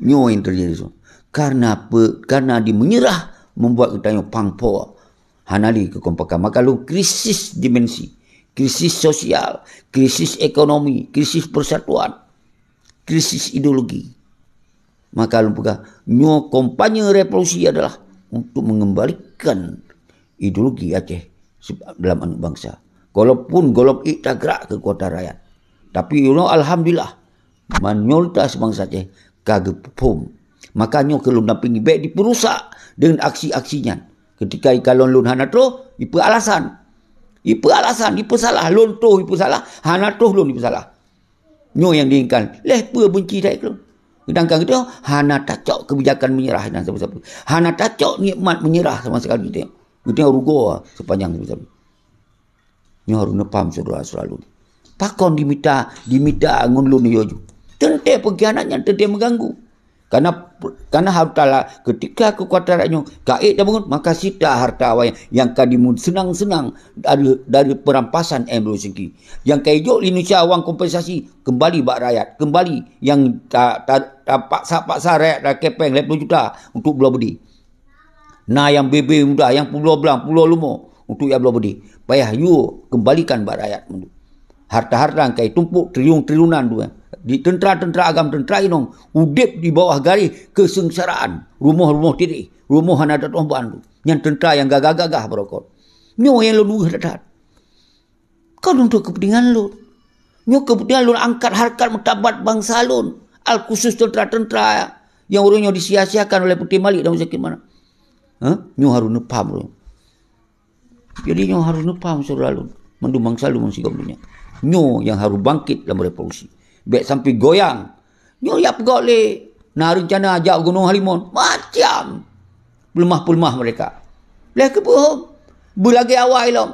Nyo yang terjadi. Karena dia menyerah membuat kita yang pangpo. Hanali kekompakan. Maka lu krisis dimensi. Krisis sosial. Krisis ekonomi. Krisis persatuan. Krisis ideologi. Maka lu pegang. Nyo kampanye revolusi adalah untuk mengembalikan ideologi Aceh dalam anak bangsa. Walaupun golop tak gerak kekuatan rakyat. Tapi alhamdulillah. Manyolta sebangsa Aceh. Kagak perform. Makanya kalau nampingi baik diperusak dengan aksi-aksinya. Ketika ikalon lun hana troh, ipa alasan. Ipa salah. Lun troh ipa salah. Hana troh lun ipa salah. Nyo yang diinginkan. Leh benci tak ikut. Sedangkan kita, hana tacok kebijakan menyerah dan siapa-siapa. Hana tacok nikmat menyerah sama sekali kita. Kita rugo sepanjang siapa-siapa. Nyo harus nepam saudara selalu. Pakon dimita ngunlun yoju. Tentu pengkhianatnya, tentu mengganggu. Karena harta ketika kekuatan rakyatnya gaib dah bangun, maka sita harta awak yang kadimun senang-senang dari perampasan rezeki. Yang kaijo Indonesia awang kompensasi kembali bak rakyat, kembali yang tak paksa rakyat dah kepeng 50 juta untuk belah budi. Nah yang bebe muda, yang pulau belang, pulau lumo untuk yang belah budi. Payah you kembalikan bak rakyat. Harta-harta kai tumpuk triliun-triliunan tu. Di tentera-tentera agam tentera inong udip di bawah garis kesengsaraan, rumah-rumah tiri, rumah hanadat omban tu. Yang tentera yang gagah-gagah berokot. Nyo yang lu hadat. Kau untuk kepentingan lu. Nyo kepentingan lu angkat harkat martabat bangsa lu. Al khusus tentera-tentera yang orangnya disia-siakan oleh Putih Malik dan Musakir mana. Nyo harus nepam lu. Jadi nyo harus nepam saudara lu. Mandu bangsa lu mengsikap dunia. Nyo yang harus bangkit dalam revolusi. Baik sampai goyang. Nyo ya pegak le. Nah rencana ajak Gunung Halimun. Macam. Pelemah-pelemah mereka. Leh ke bohong. Berlagi awal ilom.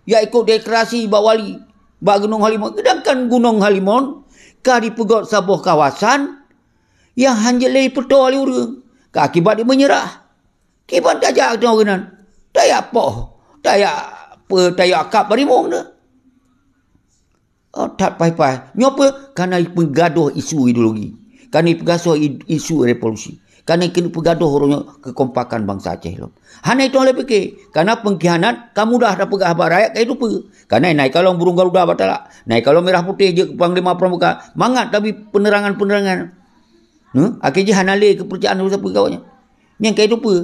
Ya ikut deklarasi Bak Wali. Bak Gunung Halimun. Sedangkan Gunung Halimun. Kah dipegot sebuah kawasan. Yang hanya le petua oleh orang. Akibat dia menyerah. Akibat tak ajak orang. Daya apa. Daya akap barimong dah. Tak pai-pai. Kenapa? Karena penggaduh isu ideologi. Kerana penggaduh isu revolusi. Karena kena pegaduh orangnya kekompakan bangsa Aceh lom. Hana itu oleh fikir. Karena pengkhianat, kamu dah pegah abad rakyat, kayak itu pe. Karena naik kalau burung garuda batala. Naik kalau merah putih je panglima pramuka. Mangat tapi penerangan-penerangan. Akhirnya hana le kepercayaan usaha pegawainya. Yang kayak itu pe.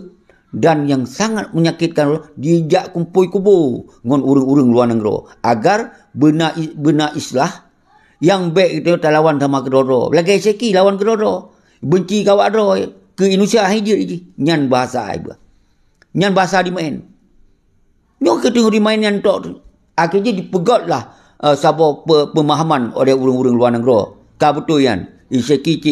Dan yang sangat menyakitkan dijak kumpul kubu ngon urang-urang luar negara agar benar islah yang baik itu lawan sama kedoro. Lagi seki lawan kedoro. Benci kawak do ke Indonesia hijau ini. Nyan bahasa ibu. Nyan bahasa di main. Nyo ketengok di main yang tok. Akhirnya dipegotlah sabo pemahaman oleh urang-urang luar negara. Ka betul yan. Seki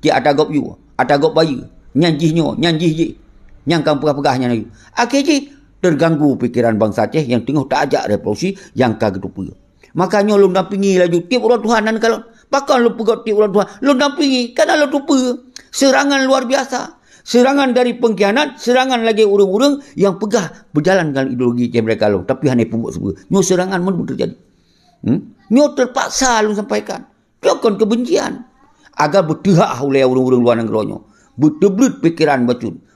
ci atagop you, atagop bayu. Nyan jihnyo, nyan jih. Yang kamu pegah-pegahnya lagi. Akhirnya terganggu pikiran bangsa Aceh yang tengah tak ajak revolusi yang kaget pula. Makanya lu dampingi laju tiap orang Tuhan dan kalau bakal lu pegat tiap orang Tuhan, lu dampingi karena lu lupa serangan luar biasa. Serangan dari pengkhianat, serangan lagi urang-urang yang pegah berjalan dengan ideologi mereka lu. Tapi hanya pembuk semua. Nyo serangan mana terjadi? Nyo terpaksa lu sampaikan. Biarkan kebencian agar bertihak oleh urang-urang luar negara nyo. Berteblut pikiran bacun.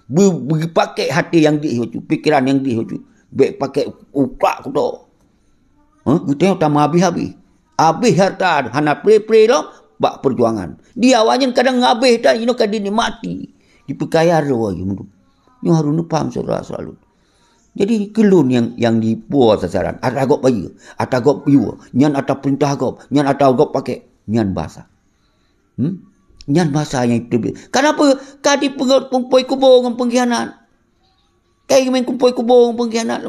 Pakai hati yang dihicu, pikiran yang dihicu. Baik pakai upak kuda. Kita tak habis-habis. Habis harta, hana pre-pre lo, bak perjuangan. Dia awalnya kadang habis dah, ini kadang mati. Dipekayar lo lagi. Ini harus paham saudara selalu. Jadi kelun yang dibuat sasaran. Atagop bayi, atagop iwa, nyan atau perintah agop, nyan atagop pakai, nyan bahasa. Nyan bahasa yang itu. Kenapa? Kadi pengpoi kubur dengan pengkhianat. Kayak main kumpoi kubur dengan pengkhianat.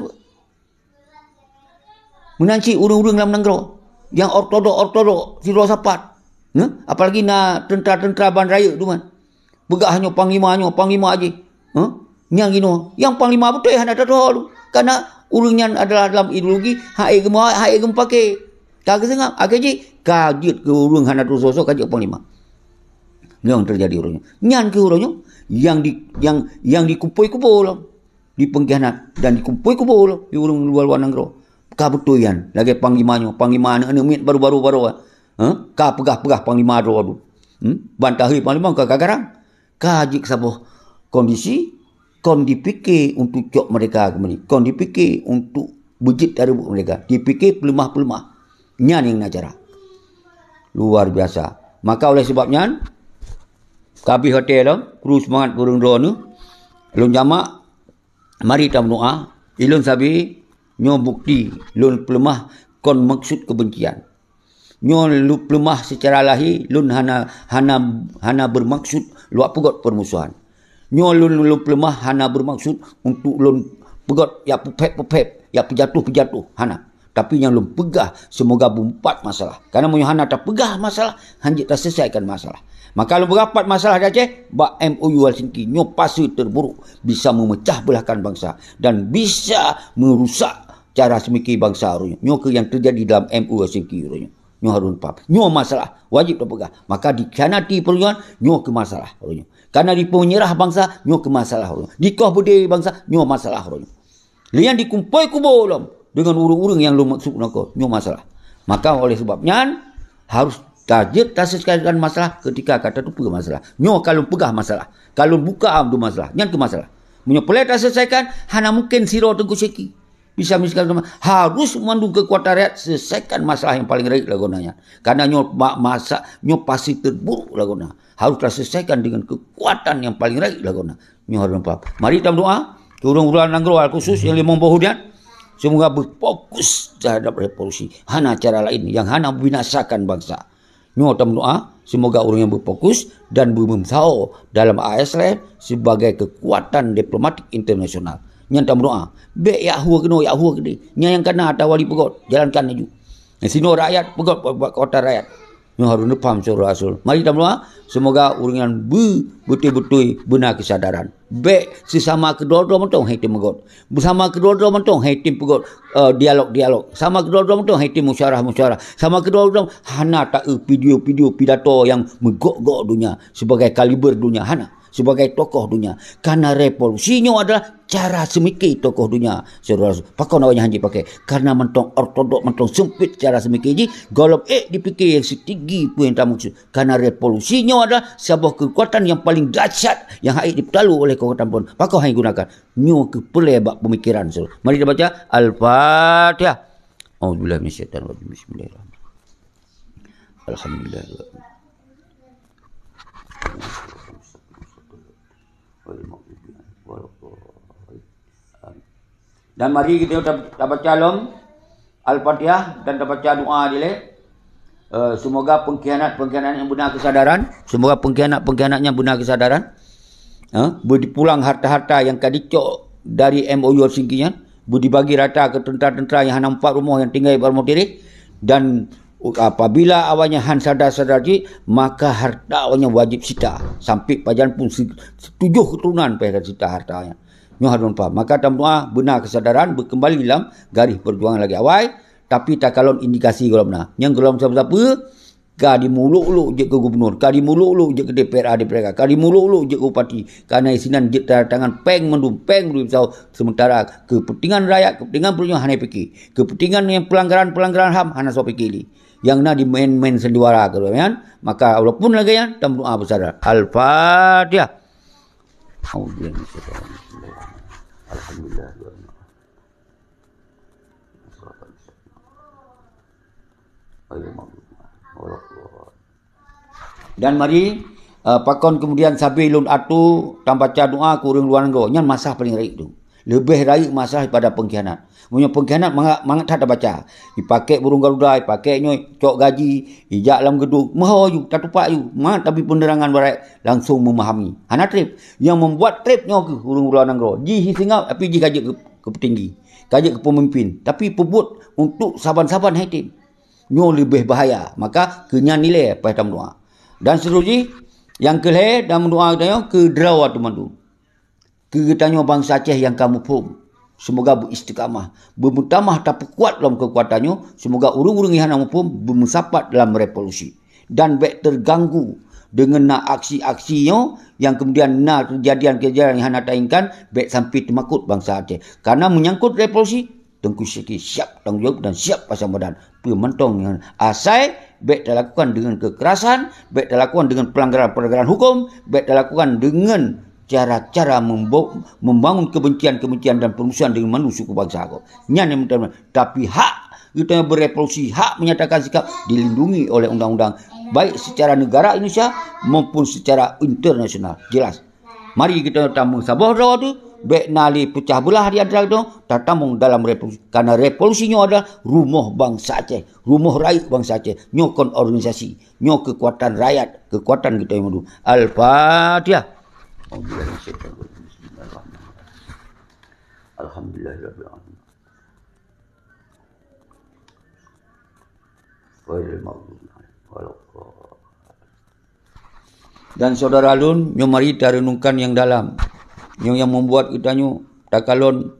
Menanci urang-urang dalam negara. Yang ortodok, siro sapat. Apalagi nak tentera-tentera banraya tu kan. Begah hanya panglima aja. Yang gino. Yang panglima betul yang ada tahu. Karena urangnya adalah dalam ideologi. Hai gem pakai. Tak kesengam. Akhirnya kajiat ke urang hana tu sosok kajiat panglima. Yang terjadi orangnya. Nyan ke orangnya yang dikumpul-kumpul lah. Di pengkhianat dan dikumpul-kumpul di orang luar negara. Ka betul yan. Lagi panglima anak mit baru-baru. Ka pegah-pegah panglima tu. Bantahi panglima ka garang. Ka jik sabuh kondisi kon dipikir untuk cok mereka kembali. Kon dipikir untuk bujit dari mereka. Dipikir pelemah-pelemah. Nyan yang nacara. Luar biasa. Maka oleh sebabnya Kabi hotel lah, kru semangat kurung doa ni. Lun jamak, mari tam doa. Ilun sabi, nyo bukti, lun pelemah kon maksud kebencian. Nyo lu pelemah secara lahir, lun hana bermaksud luak pegot permusuhan. Nyo lun pelemah hana bermaksud untuk lun pegot ya pepep, ya pejatuh, hana. Tapi yang lun pegah, semoga bumpat masalah. Karena mu hana tak pegah masalah, hanjit tak selesaikan masalah. Maka kalau berapat masalah di Aceh, bak MOU Helsinki, nyo pasti terburuk. Bisa memecah belahkan bangsa. Dan bisa merusak cara semiki bangsa. Nyo ke yang terjadi dalam MOU Helsinki. Nyo harus paham. Nyo masalah. Wajib terpegang. Maka dikhianati perjuangan, nyo ke masalah. Karena di penyerah bangsa, nyo ke masalah. Di kau berdiri bangsa, nyo masalah. Lian dikumpul kubur dengan urung-urung yang lu maksud nyo masalah. Maka oleh sebabnya, harus tajir tak selesaikan masalah ketika kata tu pegah masalah. Nyo kalau pegah masalah. Kalau buka tu masalah. Yang ke masalah. Nyo pelai tak selesaikan. Hana mungkin siro tengku seki. Bisa misalkan harus mandung kekuatan rakyat selesaikan masalah yang paling raik lagunanya. Karena nyo pasti terburuk laguna. Harus tak selesaikan dengan kekuatan yang paling raik laguna. Nyo harus nampak. Mari kita doa. Urang-urang negara khusus yang 50 hujan. Semoga berfokus terhadap revolusi. Hana cara lain yang hana membinasakan bangsa. Nyo tam doa, semoga orang yang berfokus dan bermensau dalam ASL sebagai kekuatan diplomatik internasional. Nyo tam doa, be ya huwa gede. Nyo yang kena ada wali pegot, jalankanaju. Sino rakyat pegot kota rakyat. Nyo harus paham surah Rasul. Mari tam doa, semoga orang yang betul-betul benar kesadaran. Be sesama kedua-dua mentong haitim pegot. Bersama kedua-dua mentong haitim pegot dialog. Sama kedua-dua mentong haitim musyawarah. Sama kedua-dua hana tak video pidato yang megok-gok dunia sebagai kaliber dunia hana. sebagai tokoh dunia. Karena revolusinya adalah cara semikir tokoh dunia. Saudara, pakau nawanya hanji pakai. Karena mentong ortodok, mentong sempit cara semikir ji, golop dipikir yang setinggi pun yang tak maksud. Karena revolusinya adalah sebuah kekuatan yang paling dahsyat yang haid dipetalu oleh kekuatan pun. Pakau hanya gunakan. Nyo kepelebak pemikiran. Saudara. Mari kita baca Al-Fatihah. A'udzubillahi minasyaitonir rajim. Bismillahirrahmanirrahim. Alhamdulillah. Dan mari kita baca Al-Fatihah dan baca doa dia. Semoga pengkhianat yang benar kesadaran, semoga pengkhianat yang benar kesadaran. Berdipulang harta-harta yang kadicok dari MOU Singkian, dibagi rata ke tentera-tentera yang nampak rumah yang tinggal di rumah diri. Dan apabila awalnya han sadar-sadar ji, maka harta awalnya wajib sita. Sampai pajan pun 7 keturunan payah sita hartanya. Nyo harun faham. Maka dalam doa benar kesadaran berkembali dalam garis perjuangan lagi awal. Tapi tak kalon indikasi kalau benar. Yang kalau siapa-siapa, ka di muluk-uluk je ke gubernur, ka di muluk-uluk je ke DPR ka di muluk-uluk je ke bupati. Karena isinan je tangan peng mendum sementara kepentingan rakyat, kepentingan perjuangan hanya fikir. Kepentingan yang pelanggaran HAM hanya so fikir ni. Yang nak di main sendiwara kalau kan, maka walaupun lagi yang dalam doa besar. Al-Fatihah. Alhamdulillah. Dan mari pakon kemudian sabi lun atu tambah baca doa kurang luar go. Nyan masalah paling raik tu. Lebih raik masalah daripada pengkhianat. Punya pengkhianat mangat tak ada baca. Dipakai burung garuda, dipakai nyoy cok gaji, ijak dalam gedung, maho you, tak tupak you. Tapi penerangan barat langsung memahami. Hana trip yang membuat tripnya ke burung luar go. Ji singap tapi ji kajak ke petinggi, kajak ke pemimpin. Tapi pebut untuk saban-saban hatim. Nyo lebih bahaya. Maka kenyan nilai pada doa. Dan seterusnya yang kelih dalam doa kita ke derawa teman-teman. Kegetanya bangsa Aceh yang kamu pun. Semoga beristiqamah. Bermutamah tak kuat dalam kekuatannya. Semoga urung-urung yang kamu pun bermusapat dalam revolusi. Dan baik terganggu dengan nak aksi-aksinya yang kemudian nak kejadian-kejadian yang nak inginkan. Baik sampai termakut bangsa Aceh. Karena menyangkut revolusi. Tengku Syekh siap tanggungjawab dan siap pasang badan. Pementong dengan asai, baik dilakukan dengan kekerasan, baik dilakukan dengan pelanggaran-pelanggaran hukum, baik dilakukan dengan cara-cara membangun kebencian-kebencian dan permusuhan dengan manusia suku bangsa aku. Nyan yang tapi hak kita berevolusi, hak menyatakan sikap dilindungi oleh undang-undang baik secara negara Indonesia maupun secara internasional. Jelas. Mari kita tamu sabah dawa tu. Baik nali pecah belah di antara itu tatamung dalam revolusi. Karena revolusinya adalah rumah bangsa Aceh, rumah rakyat bangsa Aceh, nyokon organisasi, nyok kekuatan rakyat, kekuatan kita yang madu. Al-Fatihah. Alhamdulillah. Dan saudara Lun, nyomari renungkan yang dalam. Yang membuat kita tak kalon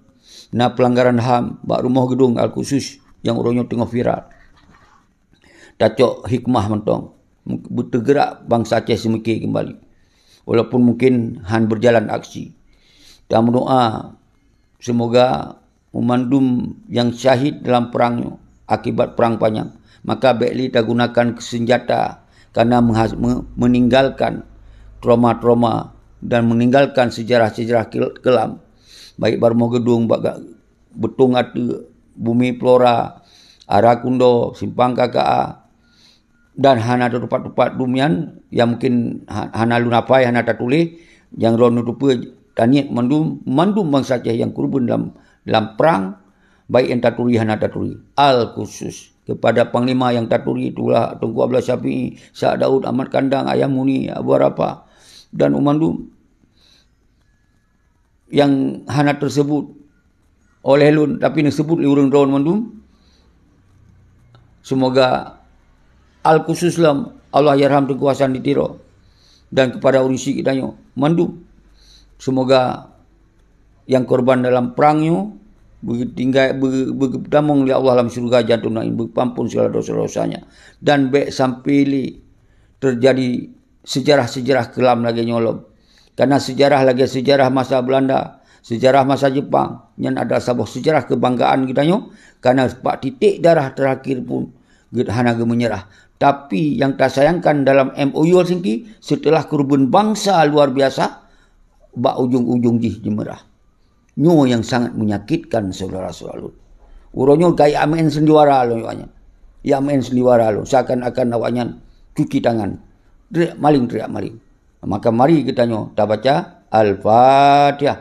na pelanggaran HAM bak rumah gedung Al-Khusus yang orangnya tengah viral. Tacok hikmah mentong bertergerak bangsa Aceh semikir kembali. Walaupun mungkin han berjalan aksi. Dan berdoa semoga memandum yang syahid dalam perangnya akibat perang panjang. Maka baikli tak gunakan senjata karena meninggalkan trauma-trauma dan meninggalkan sejarah-sejarah kelam. Baik Barmo Gedung, Betung Atu, Bumi Flora, Arakundo, Simpang KKA, dan hana tempat-tempat dumian yang mungkin hana lunapai, hana tatulis, yang ron rupa taniat mandum bangsa Aceh yang kurban dalam perang, baik yang taturi hana taturi. Al-Khusus kepada Panglima yang taturi itulah Tunku Abdullah Syafi'i, Sa'ad Daud, Ahmad Kandang, Ayah Muni, Abu Arafah, dan Umandum yang hana tersebut oleh lun tapi disebut oleh orang daun mandum. Semoga Al-Khusus lam Allah yarham kekuasaan ditiro dan kepada urisi kitanya mandum. Semoga yang korban dalam perangnya bertinggal bertamung oleh Allah dalam surga jantung naim berpampun segala dosa-dosanya dan baik sampai terjadi sejarah-sejarah kelam lagi nyolong Karena sejarah lagi sejarah masa Belanda, sejarah masa Jepang, yang ada sebuah sejarah kebanggaan kita nyo. Karena pak titik darah terakhir pun hana menyerah. Tapi yang tak sayangkan dalam MOU Helsinki, setelah korban bangsa luar biasa, bak ujung-ujung jemerah. Nyo yang sangat menyakitkan saudara-saudara. Uronyo gaya amen sendiwara lo awaknya. Ya amen sendiwara lo. Seakan-akan awaknya cuci tangan. Teriak maling. Maka mari kita nyo tak baca Al-Fatihah.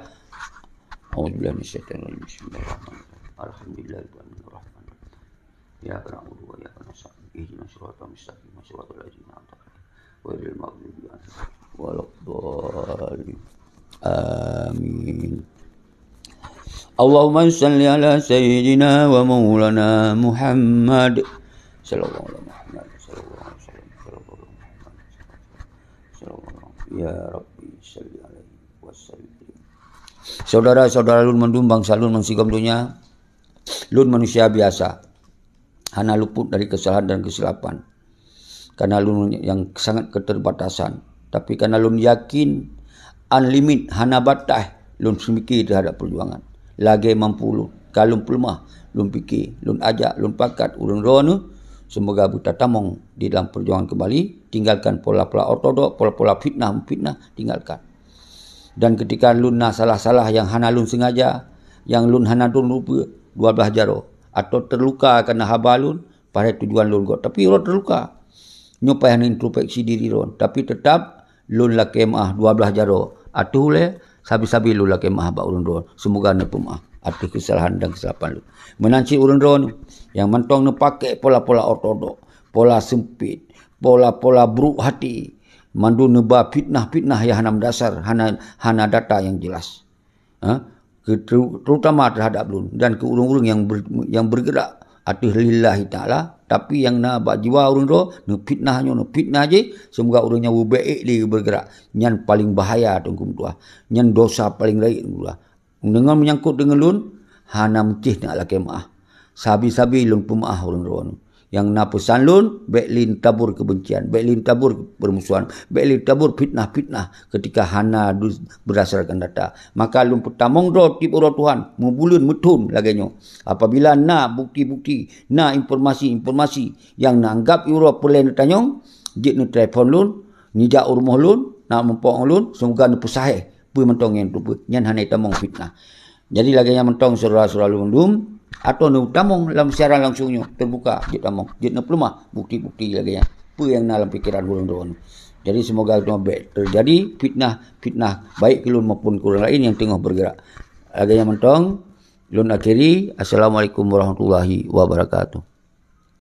A'udzubillahi minasyaitonir rajim. Bismillahirrahmanirrahim. Alhamdulillahirrahmanirrahim. Ya na'budu wa iyyaka nasta'in. Ihdinas siratal mustaqim. Siratal ladzina an'amta 'alaihim ghairil maghdubi 'alaihim waladdallin. Amin. Allahumma salli ala sayyidina wa maulana Muhammad sallallahu alaihi wasallam. Ya Rabbi salli alaihi wasallam. Saudara-saudara lun mendum bangsa lun mengsigam dunia, lun manusia biasa, hana luput dari kesalahan dan kesilapan. Karena lun yang sangat keterbatasan, tapi karena lun yakin unlimit hana batah, lun semikir terhadap perjuangan. Lagi mampu lun, kalau pelemah, lun fikir, lun ajak, lun pakat, urang rono, semoga buta tamong di dalam perjuangan kembali, tinggalkan pola-pola ortodok, pola-pola fitnah, tinggalkan. Dan ketika lun na salah-salah yang hana lun sengaja, yang lun hana lun lupa, 12 jaro, atau terluka kerana haba lun, pada tujuan lun got. Tapi lun terluka, nyopai hana introspeksi diri lun, tapi tetap lun la kemah 12 jaro, atuh le, sabi-sabi lu lah kemah bak urun ron. Semoga ne pemaaf atas kesalahan dan kesilapan lu. Menanci urun ron yang mentong ne pakai pola-pola ortodok, pola sempit, pola-pola buruk hati, mandu neba fitnah-fitnah yang hana dasar, hana data yang jelas. Terutama terhadap lu dan ke urung-urung yang bergerak atas lillahi ta'ala, tapi yang nak bak jiwa urung ro, ne fitnah je, semoga urungnya baik dia bergerak. Nyan paling bahaya tungkum tua. Nyan dosa paling raik tua. Dengan menyangkut dengan lun, hana mecih nak laki maaf. Sabi-sabi lun pemaaf urung ro. Yang nak pesan lun, baik lin tabur kebencian, baik lin tabur permusuhan, baik lin tabur fitnah-fitnah ketika hana berdasarkan data. Maka lun pertamong do tip uro Tuhan, mubulun metun laganya. Apabila nak bukti-bukti, nak informasi-informasi yang nanggap uro perlen tanyong, jik nu telefon lun, nijak urmoh lun, nak mempong lun, semoga nu pesahih, pu mentong yang tu nyan hana tamong fitnah. Jadi laganya mentong saudara-saudara lundum, atau nu tamong dalam siaran langsungnya terbuka jit tamong jit na pelumah bukti-bukti lagi ya apa yang dalam pikiran urang-urang. Jadi semoga itu terjadi fitnah baik kelun maupun kurang lain yang tengah bergerak. Lagi yang mentong lun akhiri, assalamualaikum warahmatullahi wabarakatuh.